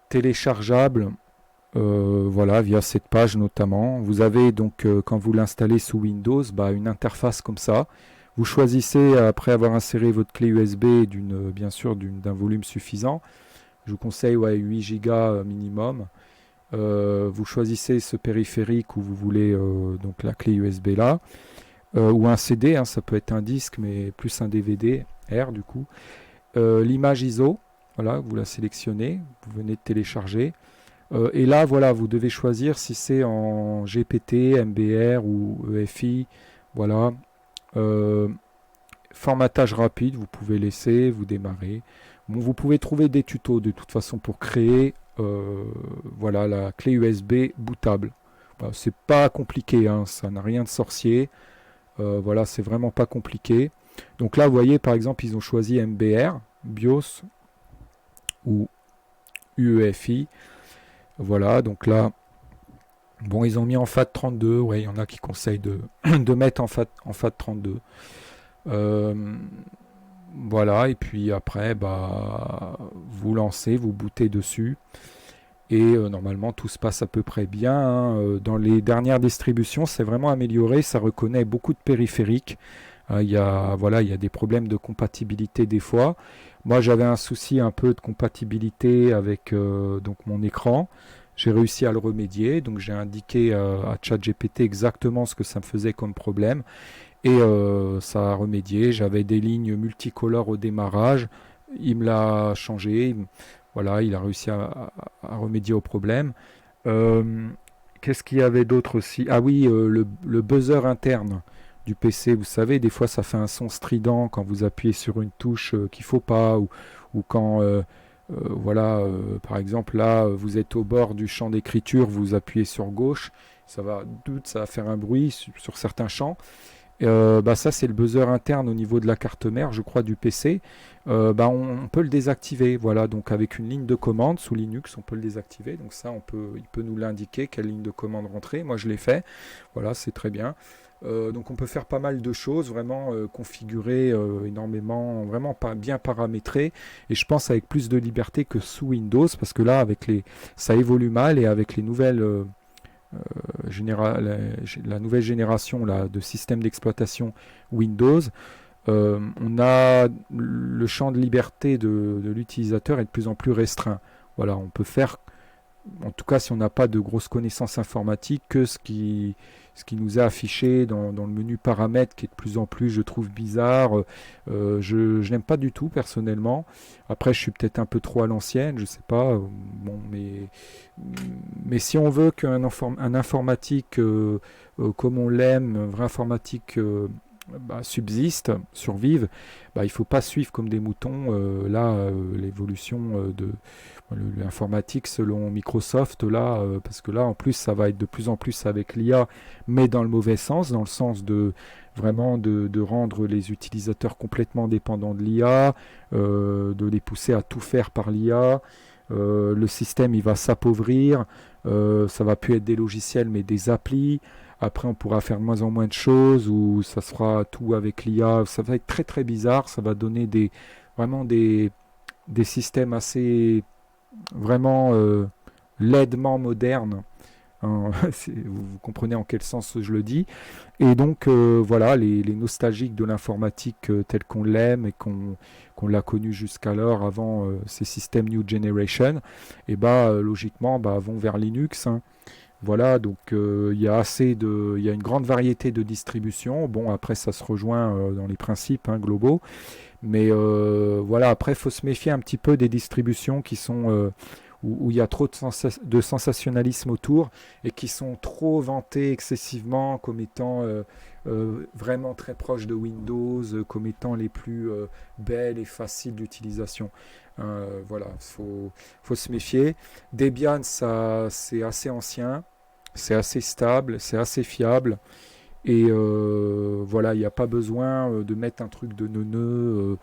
téléchargeable voilà, via cette page notamment. Vous avez donc, quand vous l'installez sous Windows, bah, une interface comme ça. Vous choisissez, après avoir inséré votre clé USB, bien sûr d'un volume suffisant. Je vous conseille ouais, 8 Go minimum. Vous choisissez ce périphérique où vous voulez donc la clé USB là, ou un CD, hein, ça peut être un disque, mais plus un DVD R du coup. L'image ISO, voilà, vous la sélectionnez, vous venez de télécharger. Et là, voilà, vous devez choisir si c'est en GPT, MBR ou EFI. Voilà. Euh, Formatage rapide, vous pouvez laisser, vous démarrer. Bon, vous pouvez trouver des tutos de toute façon pour créer voilà, la clé USB bootable. Voilà, c'est pas compliqué, hein, ça n'a rien de sorcier. Voilà, c'est vraiment pas compliqué. Donc là, vous voyez, par exemple, ils ont choisi MBR, BIOS ou UEFI. Voilà, donc là, bon, ils ont mis en FAT32. Ouais, il y en a qui conseillent de mettre en FAT32. Euh, voilà, et puis après, bah, vous lancez, vous bootez dessus. Et normalement, tout se passe à peu près bien, hein. Dans les dernières distributions, c'est vraiment amélioré. Ça reconnaît beaucoup de périphériques. Voilà, il y a des problèmes de compatibilité des fois. Moi, j'avais un souci un peu de compatibilité avec donc mon écran. J'ai réussi à le remédier. Donc, j'ai indiqué à ChatGPT exactement ce que ça me faisait comme problème. Et ça a remédié. J'avais des lignes multicolores au démarrage. Il me l'a changé. Voilà, il a réussi à remédier au problème. Euh, Qu'est-ce qu'il y avait d'autre aussi? Ah oui, le buzzer interne du PC, vous savez, des fois ça fait un son strident quand vous appuyez sur une touche qu'il ne faut pas, ou quand, voilà, par exemple, là, vous êtes au bord du champ d'écriture, vous appuyez sur gauche, ça va faire un bruit sur certains champs. Bah ça, c'est le buzzer interne au niveau de la carte mère, je crois, du PC. Bah on peut le désactiver. Voilà, donc avec une ligne de commande sous Linux, on peut le désactiver. Donc ça, il peut nous l'indiquer quelle ligne de commande rentrer. Moi, je l'ai fait. Voilà, c'est très bien. Donc on peut faire pas mal de choses, vraiment configurer énormément, vraiment pas bien paramétrer. Et je pense avec plus de liberté que sous Windows, parce que là, ça évolue mal et avec les nouvelles la nouvelle génération là, de systèmes d'exploitation Windows, on a le champ de liberté de l'utilisateur est de plus en plus restreint. Voilà, on peut faire, en tout cas si on n'a pas de grosses connaissances informatiques, que ce qui nous est affiché dans le menu paramètres, qui est de plus en plus, je trouve, bizarre. Je n'aime pas du tout personnellement. Après, je suis peut-être un peu trop à l'ancienne, je sais pas. Bon, mais si on veut un informatique comme on l'aime, un vrai informatique bah, subsiste, survive, bah, il ne faut pas suivre comme des moutons l'évolution de l'informatique selon Microsoft là, parce que là en plus ça va être de plus en plus avec l'IA, mais dans le mauvais sens, dans le sens de vraiment de rendre les utilisateurs complètement dépendants de l'IA, de les pousser à tout faire par l'IA. Le système il va s'appauvrir, ça va plus être des logiciels mais des applis. Après, on pourra faire de moins en moins de choses, ou ça sera tout avec l'IA. Ça va être très très bizarre. Ça va donner vraiment des systèmes assez vraiment laidement modernes. hein. Vous comprenez en quel sens je le dis. Et donc voilà, les nostalgiques de l'informatique telle qu'on l'aime et qu'on l'a connue jusqu'alors avant ces systèmes New Generation, et bah logiquement bah, vont vers Linux, hein. Voilà, donc il y a une grande variété de distributions. Bon, après, ça se rejoint dans les principes, hein, globaux. Mais voilà, après, il faut se méfier un petit peu des distributions qui sont où il y a trop de sensationnalisme autour et qui sont trop vantées excessivement comme étant vraiment très proches de Windows, comme étant les plus belles et faciles d'utilisation. Voilà, faut se méfier. Debian, ça, c'est assez ancien. C'est assez stable, c'est assez fiable. Et voilà, il n'y a pas besoin de mettre un truc de neuneu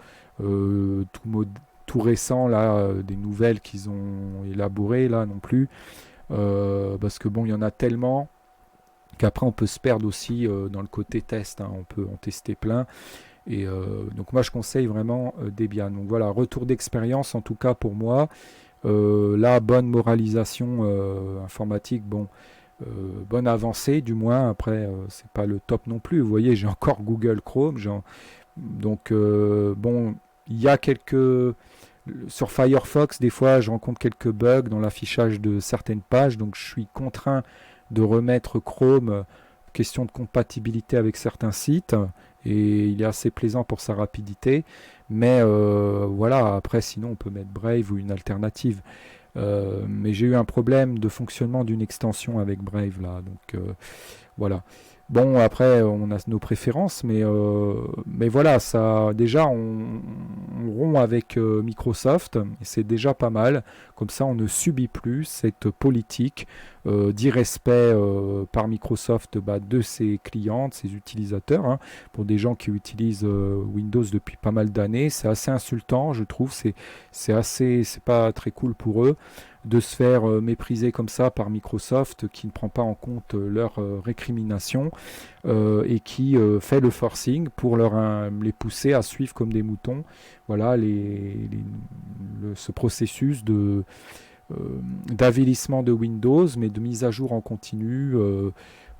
tout récent, là, des nouvelles qu'ils ont élaborées, là, non plus. Parce que bon, il y en a tellement qu'après, on peut se perdre aussi dans le côté test, hein. On peut en tester plein. Et donc, moi, je conseille vraiment Debian. Donc voilà, retour d'expérience, en tout cas pour moi. Là, bonne moralisation informatique, bon. Bonne avancée du moins. Après, c'est pas le top non plus. Vous voyez, j'ai encore Google Chrome. Donc, bon, il y a quelques. Sur Firefox, des fois, je rencontre quelques bugs dans l'affichage de certaines pages. Donc, je suis contraint de remettre Chrome, question de compatibilité avec certains sites. Et il est assez plaisant pour sa rapidité. Mais voilà, après, sinon, on peut mettre Brave ou une alternative. Mais j'ai eu un problème de fonctionnement d'une extension avec Brave là, donc voilà. Bon, après, on a nos préférences, mais voilà, ça, déjà, on rompt avec Microsoft, et c'est déjà pas mal. Comme ça, on ne subit plus cette politique d'irrespect par Microsoft, bah, de ses clients, de ses utilisateurs, hein. Pour des gens qui utilisent Windows depuis pas mal d'années, c'est assez insultant, je trouve. C'est pas très cool pour eux de se faire mépriser comme ça par Microsoft qui ne prend pas en compte leurs récriminations et qui fait le forcing pour les pousser à suivre comme des moutons, voilà, ce processus d'avilissement de Windows, mais de mise à jour en continu.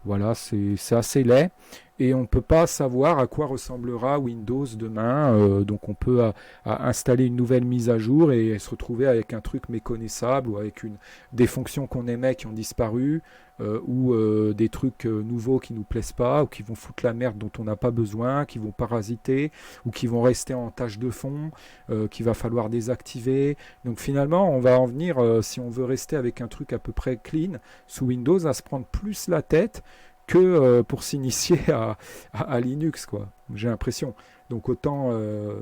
Voilà, c'est assez laid et on ne peut pas savoir à quoi ressemblera Windows demain. Donc on peut installer une nouvelle mise à jour et se retrouver avec un truc méconnaissable ou avec des fonctions qu'on aimait qui ont disparu, ou des trucs nouveaux qui nous plaisent pas ou qui vont foutre la merde dont on n'a pas besoin, qui vont parasiter ou qui vont rester en tâche de fond, qu'il va falloir désactiver. Donc finalement, on va en venir, si on veut rester avec un truc à peu près clean sous Windows, à se prendre plus la tête que pour s'initier à Linux, quoi. J'ai l'impression. Donc autant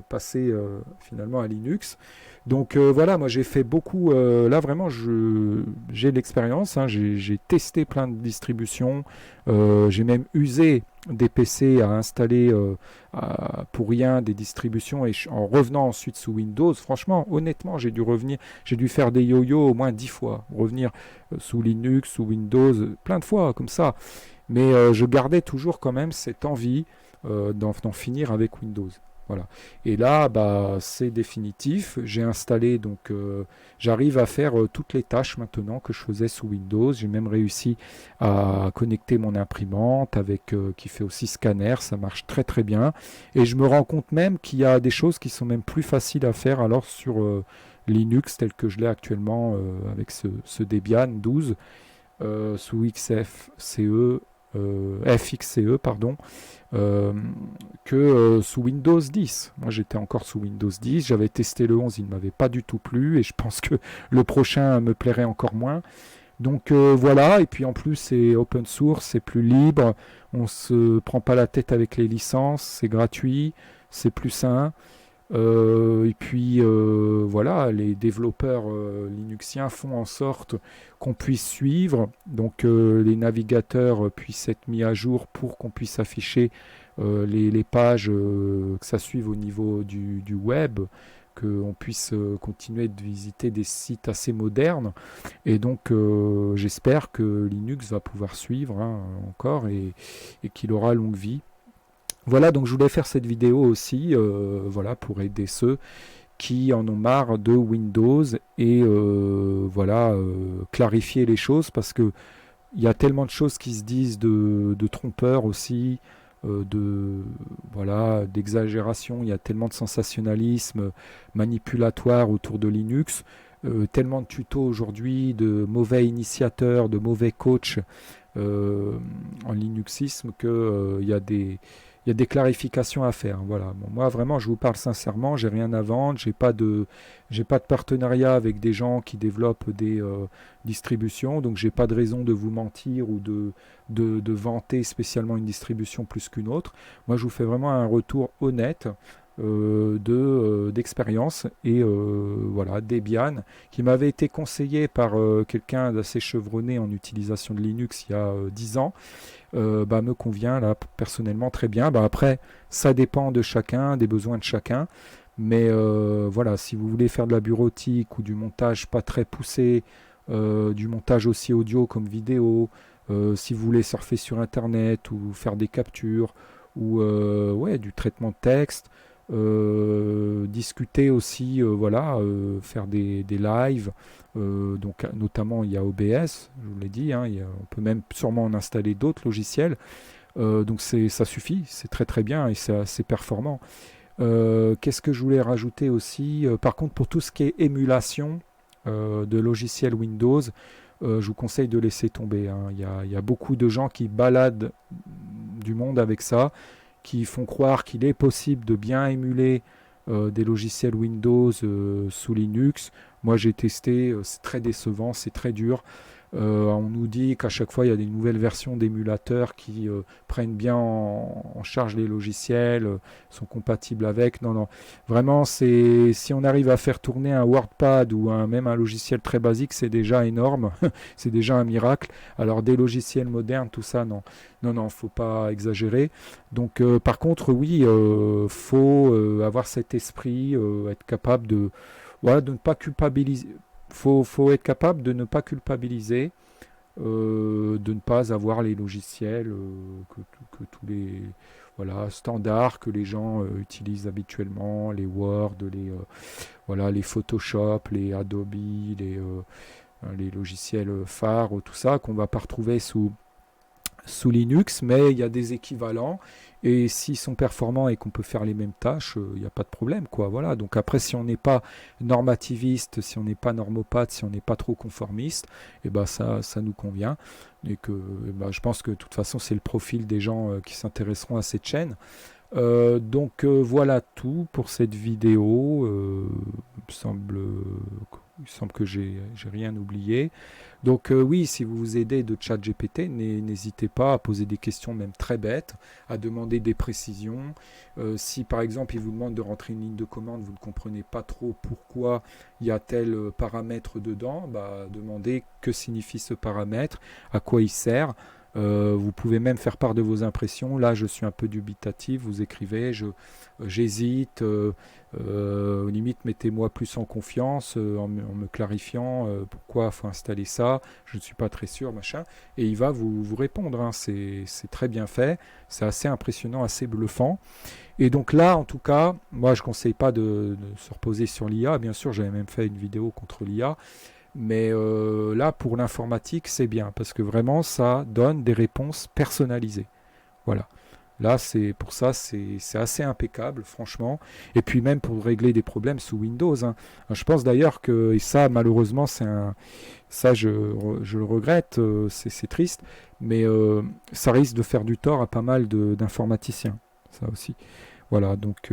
passer finalement à Linux. Donc voilà, moi j'ai fait beaucoup. Là vraiment, j'ai de l'expérience, hein. J'ai testé plein de distributions. J'ai même usé des PC à installer pour rien des distributions et en revenant ensuite sous Windows. Franchement, honnêtement, j'ai dû faire des yo-yo au moins 10 fois. Revenir sous Linux, sous Windows, plein de fois comme ça. Mais je gardais toujours quand même cette envie d'en finir avec Windows. Voilà. Et là, bah, c'est définitif. J'ai installé, donc j'arrive à faire toutes les tâches maintenant que je faisais sous Windows. J'ai même réussi à connecter mon imprimante qui fait aussi scanner. Ça marche très très bien. Et je me rends compte même qu'il y a des choses qui sont même plus faciles à faire alors sur Linux tel que je l'ai actuellement avec ce Debian 12 sous FXCE, pardon, euh, que sous Windows 10. Moi, j'étais encore sous Windows 10. J'avais testé le 11, il ne m'avait pas du tout plu. Et je pense que le prochain me plairait encore moins. Donc voilà. Et puis en plus, c'est open source, c'est plus libre. On ne se prend pas la tête avec les licences. C'est gratuit. C'est plus sain. Et puis voilà, les développeurs linuxiens font en sorte qu'on puisse suivre, donc les navigateurs puissent être mis à jour pour qu'on puisse afficher les pages, que ça suive au niveau du web, qu'on puisse continuer de visiter des sites assez modernes. Et donc j'espère que Linux va pouvoir suivre, hein, encore et qu'il aura longue vie. Voilà, donc je voulais faire cette vidéo aussi, voilà, pour aider ceux qui en ont marre de Windows et voilà, clarifier les choses parce que il y a tellement de choses qui se disent de trompeurs aussi, voilà, d'exagération, il y a tellement de sensationnalisme manipulatoire autour de Linux, tellement de tutos aujourd'hui, de mauvais initiateurs, de mauvais coachs en Linuxisme que il y a des clarifications à faire. Voilà. Bon, moi, vraiment, je vous parle sincèrement, j'ai rien à vendre, j'ai pas de partenariat avec des gens qui développent des distributions, donc j'ai pas de raison de vous mentir ou de vanter spécialement une distribution plus qu'une autre. Moi, je vous fais vraiment un retour honnête d'expérience et voilà, Debian qui m'avait été conseillé par quelqu'un d'assez chevronné en utilisation de Linux il y a 10 ans, me convient là personnellement très bien. Après, ça dépend de chacun, des besoins de chacun. Mais voilà, si vous voulez faire de la bureautique ou du montage pas très poussé, du montage aussi audio comme vidéo, si vous voulez surfer sur Internet ou faire des captures ou ouais, du traitement de texte, discuter aussi, voilà, faire des lives. Donc notamment il y a OBS, je vous l'ai dit, hein, on peut même sûrement en installer d'autres logiciels. Donc ça suffit, c'est très très bien et c'est assez performant. Qu'est-ce que je voulais rajouter aussi? Par contre, pour tout ce qui est émulation de logiciels Windows, je vous conseille de laisser tomber, hein. Il y a beaucoup de gens qui baladent du monde avec ça, qui font croire qu'il est possible de bien émuler des logiciels Windows sous Linux. Moi, j'ai testé, c'est très décevant, c'est très dur. On nous dit qu'à chaque fois, il y a des nouvelles versions d'émulateurs qui prennent bien en charge les logiciels, sont compatibles avec. Non, non. Vraiment, si on arrive à faire tourner un WordPad ou même un logiciel très basique, c'est déjà énorme. C'est déjà un miracle. Alors, des logiciels modernes, tout ça, non. Non, non, faut pas exagérer. Donc, par contre, oui, faut avoir cet esprit, être capable voilà, de ne pas culpabiliser. Faut être capable de ne pas culpabiliser, de ne pas avoir les logiciels que tous les voilà, standards que les gens utilisent habituellement, les Word, voilà, les Photoshop, les Adobe, les logiciels phares, tout ça qu'on ne va pas retrouver sous Linux, mais il y a des équivalents et s'ils sont performants et qu'on peut faire les mêmes tâches, il n'y a pas de problème, quoi. Voilà. Donc après, si on n'est pas normativiste, si on n'est pas normopathe, si on n'est pas trop conformiste, et ben ça nous convient. Et que je pense que de toute façon, c'est le profil des gens qui s'intéresseront à cette chaîne. Voilà tout pour cette vidéo. Il semble que j'ai rien oublié. Donc oui, si vous vous aidez de ChatGPT, n'hésitez pas à poser des questions même très bêtes, à demander des précisions. Si par exemple il vous demande de rentrer une ligne de commande, vous ne comprenez pas trop pourquoi il y a tel paramètre dedans, demandez que signifie ce paramètre, à quoi il sert. Vous pouvez même faire part de vos impressions. Là, je suis un peu dubitatif. Vous écrivez, j'hésite. Limite, mettez-moi plus en confiance en me clarifiant pourquoi il faut installer ça. Je ne suis pas très sûr, machin. Et il va vous répondre, hein. C'est très bien fait. C'est assez impressionnant, assez bluffant. Et donc là, en tout cas, moi, je ne conseille pas de se reposer sur l'IA. Bien sûr, j'avais même fait une vidéo contre l'IA. Mais là, pour l'informatique, c'est bien parce que vraiment, ça donne des réponses personnalisées. Voilà. Là, pour ça, c'est assez impeccable, franchement. Et puis même pour régler des problèmes sous Windows, hein. Je pense d'ailleurs que, et ça, malheureusement, ça, je le regrette, c'est triste, mais ça risque de faire du tort à pas mal d'informaticiens. Ça aussi. Voilà, donc,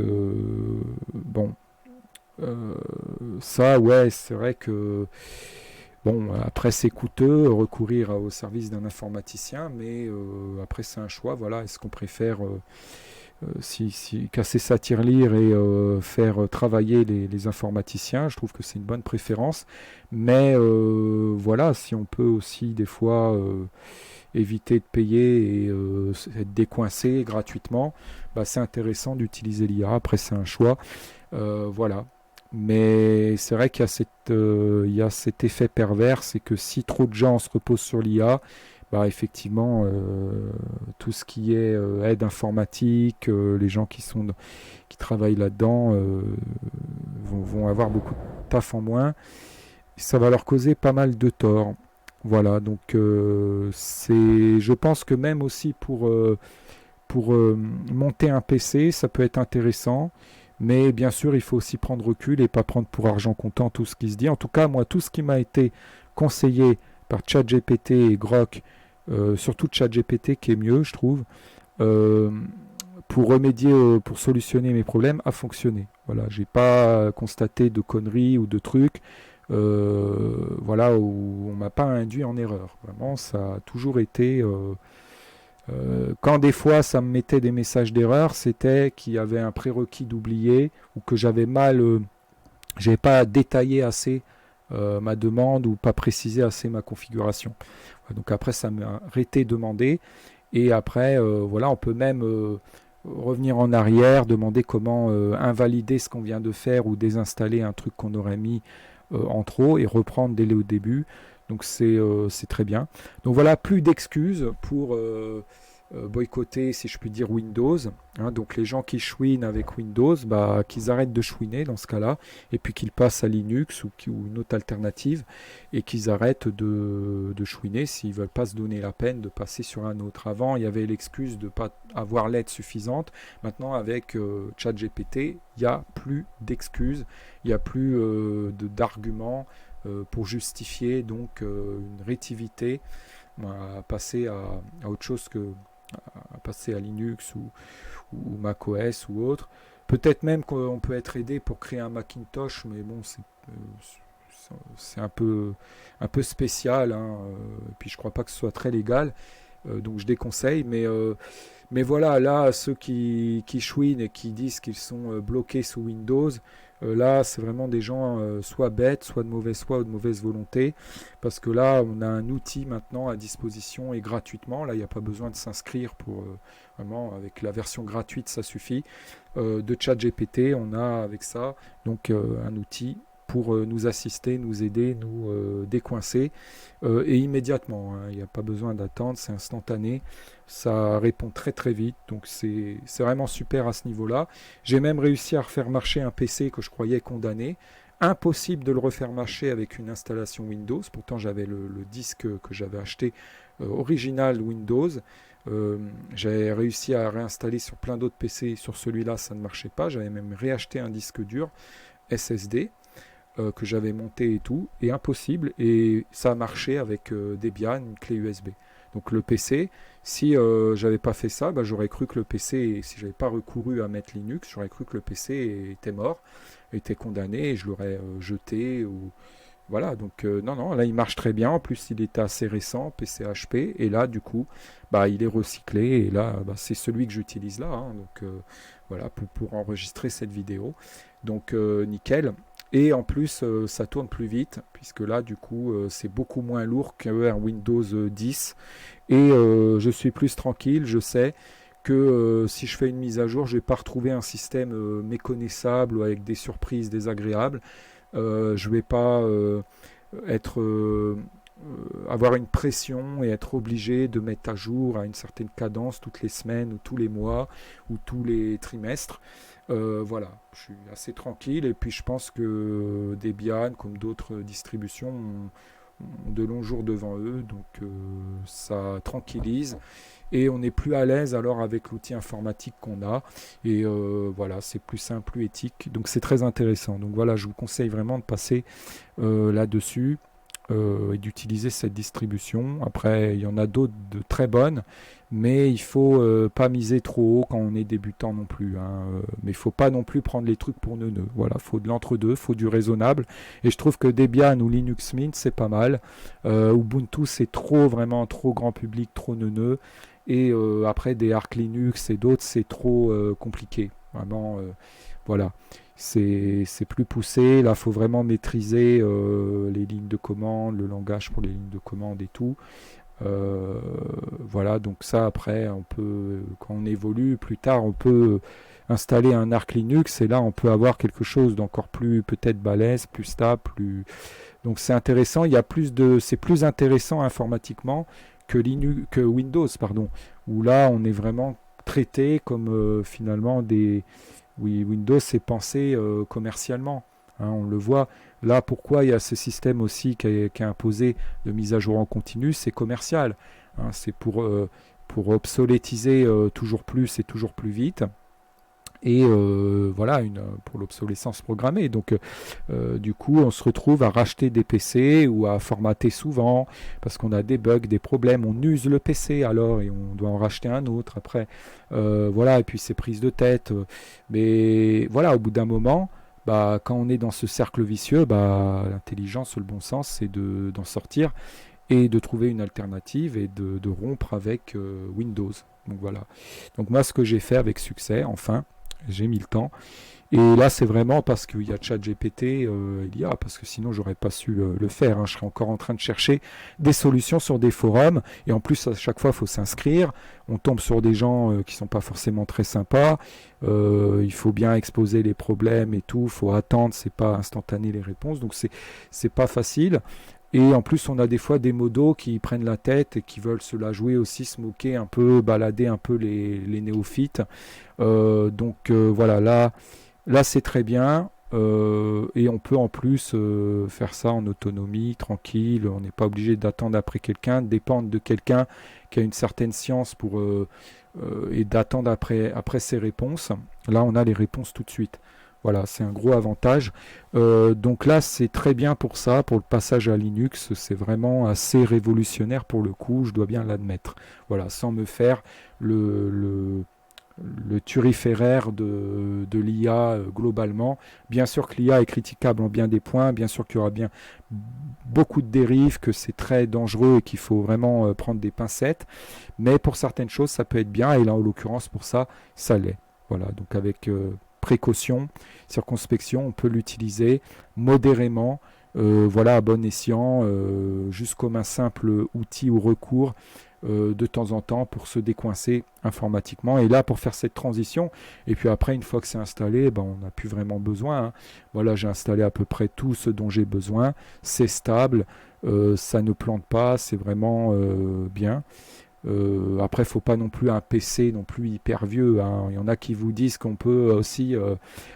bon. Ça, ouais, c'est vrai que bon, après c'est coûteux recourir au service d'un informaticien, mais après c'est un choix. Voilà, est-ce qu'on préfère si casser sa tirelire et faire travailler les informaticiens? Je trouve que c'est une bonne préférence, mais voilà, si on peut aussi des fois éviter de payer et être décoincé gratuitement, c'est intéressant d'utiliser l'IA. Après c'est un choix. Voilà. Mais c'est vrai il y a cet effet pervers, c'est que si trop de gens se reposent sur l'IA, effectivement, tout ce qui est aide informatique, les gens qui travaillent là-dedans vont avoir beaucoup de taf en moins. Ça va leur causer pas mal de tort. Voilà, donc je pense que même aussi pour monter un PC, ça peut être intéressant. Mais bien sûr, il faut aussi prendre recul et pas prendre pour argent comptant tout ce qui se dit. En tout cas, moi, tout ce qui m'a été conseillé par ChatGPT et Grok, surtout ChatGPT qui est mieux, je trouve, euh, pour remédier, pour solutionner mes problèmes, a fonctionné. Voilà, j'ai pas constaté de conneries ou de trucs, voilà, où on m'a pas induit en erreur. Vraiment, ça a toujours été. Quand des fois ça me mettait des messages d'erreur, c'était qu'il y avait un prérequis d'oublier ou que j'avais pas détaillé assez ma demande ou pas précisé assez ma configuration. Donc après ça m'a arrêté de demander et après voilà on peut même revenir en arrière, demander comment invalider ce qu'on vient de faire ou désinstaller un truc qu'on aurait mis en trop et reprendre dès le début. Donc c'est très bien. Donc voilà, plus d'excuses pour boycotter, si je puis dire, Windows. Hein. Donc les gens qui chouinent avec Windows, bah, qu'ils arrêtent de chouiner dans ce cas-là, et puis qu'ils passent à Linux ou une autre alternative, et qu'ils arrêtent de chouiner s'ils ne veulent pas se donner la peine de passer sur un autre. Avant, il y avait l'excuse de ne pas avoir l'aide suffisante. Maintenant, avec ChatGPT, il n'y a plus d'excuses, il n'y a plus d'arguments pour justifier donc une rétivité à passer à autre chose que à passer à Linux ou macOS ou autre. Peut-être même qu'on peut être aidé pour créer un Macintosh, mais bon, c'est un peu spécial. Hein, et puis je crois pas que ce soit très légal, donc je déconseille. Mais voilà, là, ceux qui chouinent et qui disent qu'ils sont bloqués sous Windows, là, c'est vraiment des gens soit bêtes, soit de mauvaise foi ou de mauvaise volonté, parce que là, on a un outil maintenant à disposition et gratuitement. Là, il n'y a pas besoin de s'inscrire pour vraiment, avec la version gratuite, ça suffit. De ChatGPT, on a avec ça donc un outil pour nous assister, nous aider, nous décoincer, et immédiatement. Hein. Il n'y a pas besoin d'attendre, c'est instantané. Ça répond très très vite, donc c'est vraiment super à ce niveau-là. J'ai même réussi à refaire marcher un PC que je croyais condamné. Impossible de le refaire marcher avec une installation Windows. Pourtant, j'avais le disque que j'avais acheté original Windows. J'avais réussi à réinstaller sur plein d'autres PC. Sur celui-là, ça ne marchait pas. J'avais même réacheté un disque dur SSD que j'avais monté et tout. Et impossible. Et ça a marché avec Debian, une clé USB. Donc le PC, si j'avais pas fait ça, bah, j'aurais cru que le PC, si j'avais pas recouru à mettre Linux, j'aurais cru que le PC était mort, était condamné et je l'aurais jeté ou voilà. Donc non non, là il marche très bien. En plus il était assez récent, PC HP, et là du coup, bah il est recyclé et là bah, c'est celui que j'utilise là. Hein. Donc voilà pour enregistrer cette vidéo. Donc nickel. Et en plus, ça tourne plus vite, puisque là, du coup, c'est beaucoup moins lourd qu'un Windows 10. Et je suis plus tranquille, je sais que si je fais une mise à jour, je ne vais pas retrouver un système méconnaissable ou avec des surprises désagréables. Je ne vais pas avoir une pression et être obligé de mettre à jour à une certaine cadence toutes les semaines ou tous les mois ou tous les trimestres. Voilà, je suis assez tranquille et puis je pense que Debian, comme d'autres distributions, ont de longs jours devant eux, donc ça tranquillise et on est plus à l'aise alors avec l'outil informatique qu'on a et voilà, c'est plus simple, plus éthique, donc c'est très intéressant. Donc voilà, je vous conseille vraiment de passer là-dessus. Et d'utiliser cette distribution. Après, il y en a d'autres de très bonnes, mais il faut pas miser trop haut quand on est débutant non plus. Hein. Mais il faut pas non plus prendre les trucs pour neuneux. Voilà, faut de l'entre-deux, faut du raisonnable. Et je trouve que Debian ou Linux Mint c'est pas mal. Ubuntu c'est trop vraiment trop grand public, trop neuneux. Et après des Arc Linux et d'autres c'est trop compliqué. Vraiment, voilà. C'est plus poussé. Là, il faut vraiment maîtriser les lignes de commande, le langage pour les lignes de commande et tout. Voilà, donc ça, après, on peut, quand on évolue plus tard, on peut installer un Arc Linux et là, on peut avoir quelque chose d'encore plus peut-être balèze, plus stable, plus. Donc c'est intéressant. Il y a c'est plus intéressant informatiquement que Windows, pardon, où là, on est vraiment traité comme finalement des oui, Windows c'est pensé commercialement. hein, on le voit. Là, pourquoi il y a ce système aussi qui est imposé de mise à jour en continu, c'est commercial. Hein, c'est pour obsolétiser toujours plus et toujours plus vite. Et voilà, pour l'obsolescence programmée. Donc, du coup, on se retrouve à racheter des PC ou à formater souvent parce qu'on a des bugs, des problèmes. On use le PC alors et on doit en racheter un autre après. Voilà, et puis c'est prise de tête. Mais voilà, au bout d'un moment, bah, quand on est dans ce cercle vicieux, bah, l'intelligence, le bon sens, c'est d'en sortir et de trouver une alternative et de rompre avec Windows. Donc voilà. Donc moi, ce que j'ai fait avec succès, enfin, j'ai mis le temps. Et là, c'est vraiment parce qu'il y a ChatGPT, parce que sinon, j'aurais pas su le faire. Hein. Je serais encore en train de chercher des solutions sur des forums. Et en plus, à chaque fois, il faut s'inscrire. On tombe sur des gens qui sont pas forcément très sympas. Il faut bien exposer les problèmes et tout. Il faut attendre. C'est pas instantané les réponses. Donc, c'est pas facile. Et en plus, on a des fois des modos qui prennent la tête et qui veulent se la jouer aussi, se moquer un peu, balader un peu les néophytes. Voilà, là c'est très bien. Et on peut en plus faire ça en autonomie, tranquille. On n'est pas obligé d'attendre après quelqu'un, de dépendre de quelqu'un qui a une certaine science et d'attendre après ses réponses. Là, on a les réponses tout de suite. Voilà, c'est un gros avantage. Donc là, c'est très bien pour ça, pour le passage à Linux. C'est vraiment assez révolutionnaire pour le coup, je dois bien l'admettre. Voilà, sans me faire le turiféraire de l'IA globalement. Bien sûr que l'IA est critiquable en bien des points, bien sûr qu'il y aura bien beaucoup de dérives, que c'est très dangereux et qu'il faut vraiment prendre des pincettes, mais pour certaines choses ça peut être bien, et là en l'occurrence pour ça, ça l'est. Voilà, donc avec précaution, circonspection, on peut l'utiliser modérément, voilà, à bon escient, juste comme un simple outil ou recours de temps en temps pour se décoincer informatiquement. Et là, pour faire cette transition, et puis après, une fois que c'est installé, ben, on n'a plus vraiment besoin. Hein. Voilà, j'ai installé à peu près tout ce dont j'ai besoin. C'est stable, ça ne plante pas, c'est vraiment bien. Après, il ne faut pas non plus un PC non plus hyper vieux. Hein. Il y en a qui vous disent qu'on peut aussi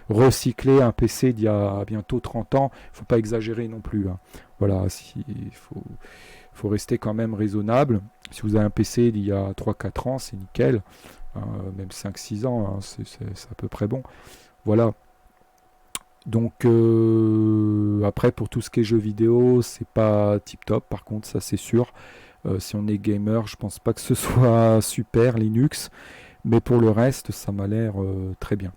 recycler un PC d'il y a bientôt 30 ans. Il ne faut pas exagérer non plus. Hein. Voilà, il faut rester quand même raisonnable. Si vous avez un PC d'il y a 3-4 ans, c'est nickel. Hein, même 5-6 ans, hein, c'est à peu près bon. Voilà. Donc après, pour tout ce qui est jeux vidéo, c'est pas tip top. Par contre, ça c'est sûr. Si on est gamer, je pense pas que ce soit super Linux, mais pour le reste, ça m'a l'air très bien.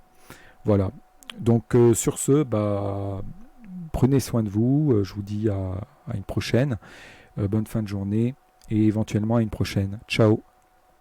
Voilà. Donc sur ce, bah, prenez soin de vous. Je vous dis à une prochaine. Bonne fin de journée et éventuellement à une prochaine. Ciao.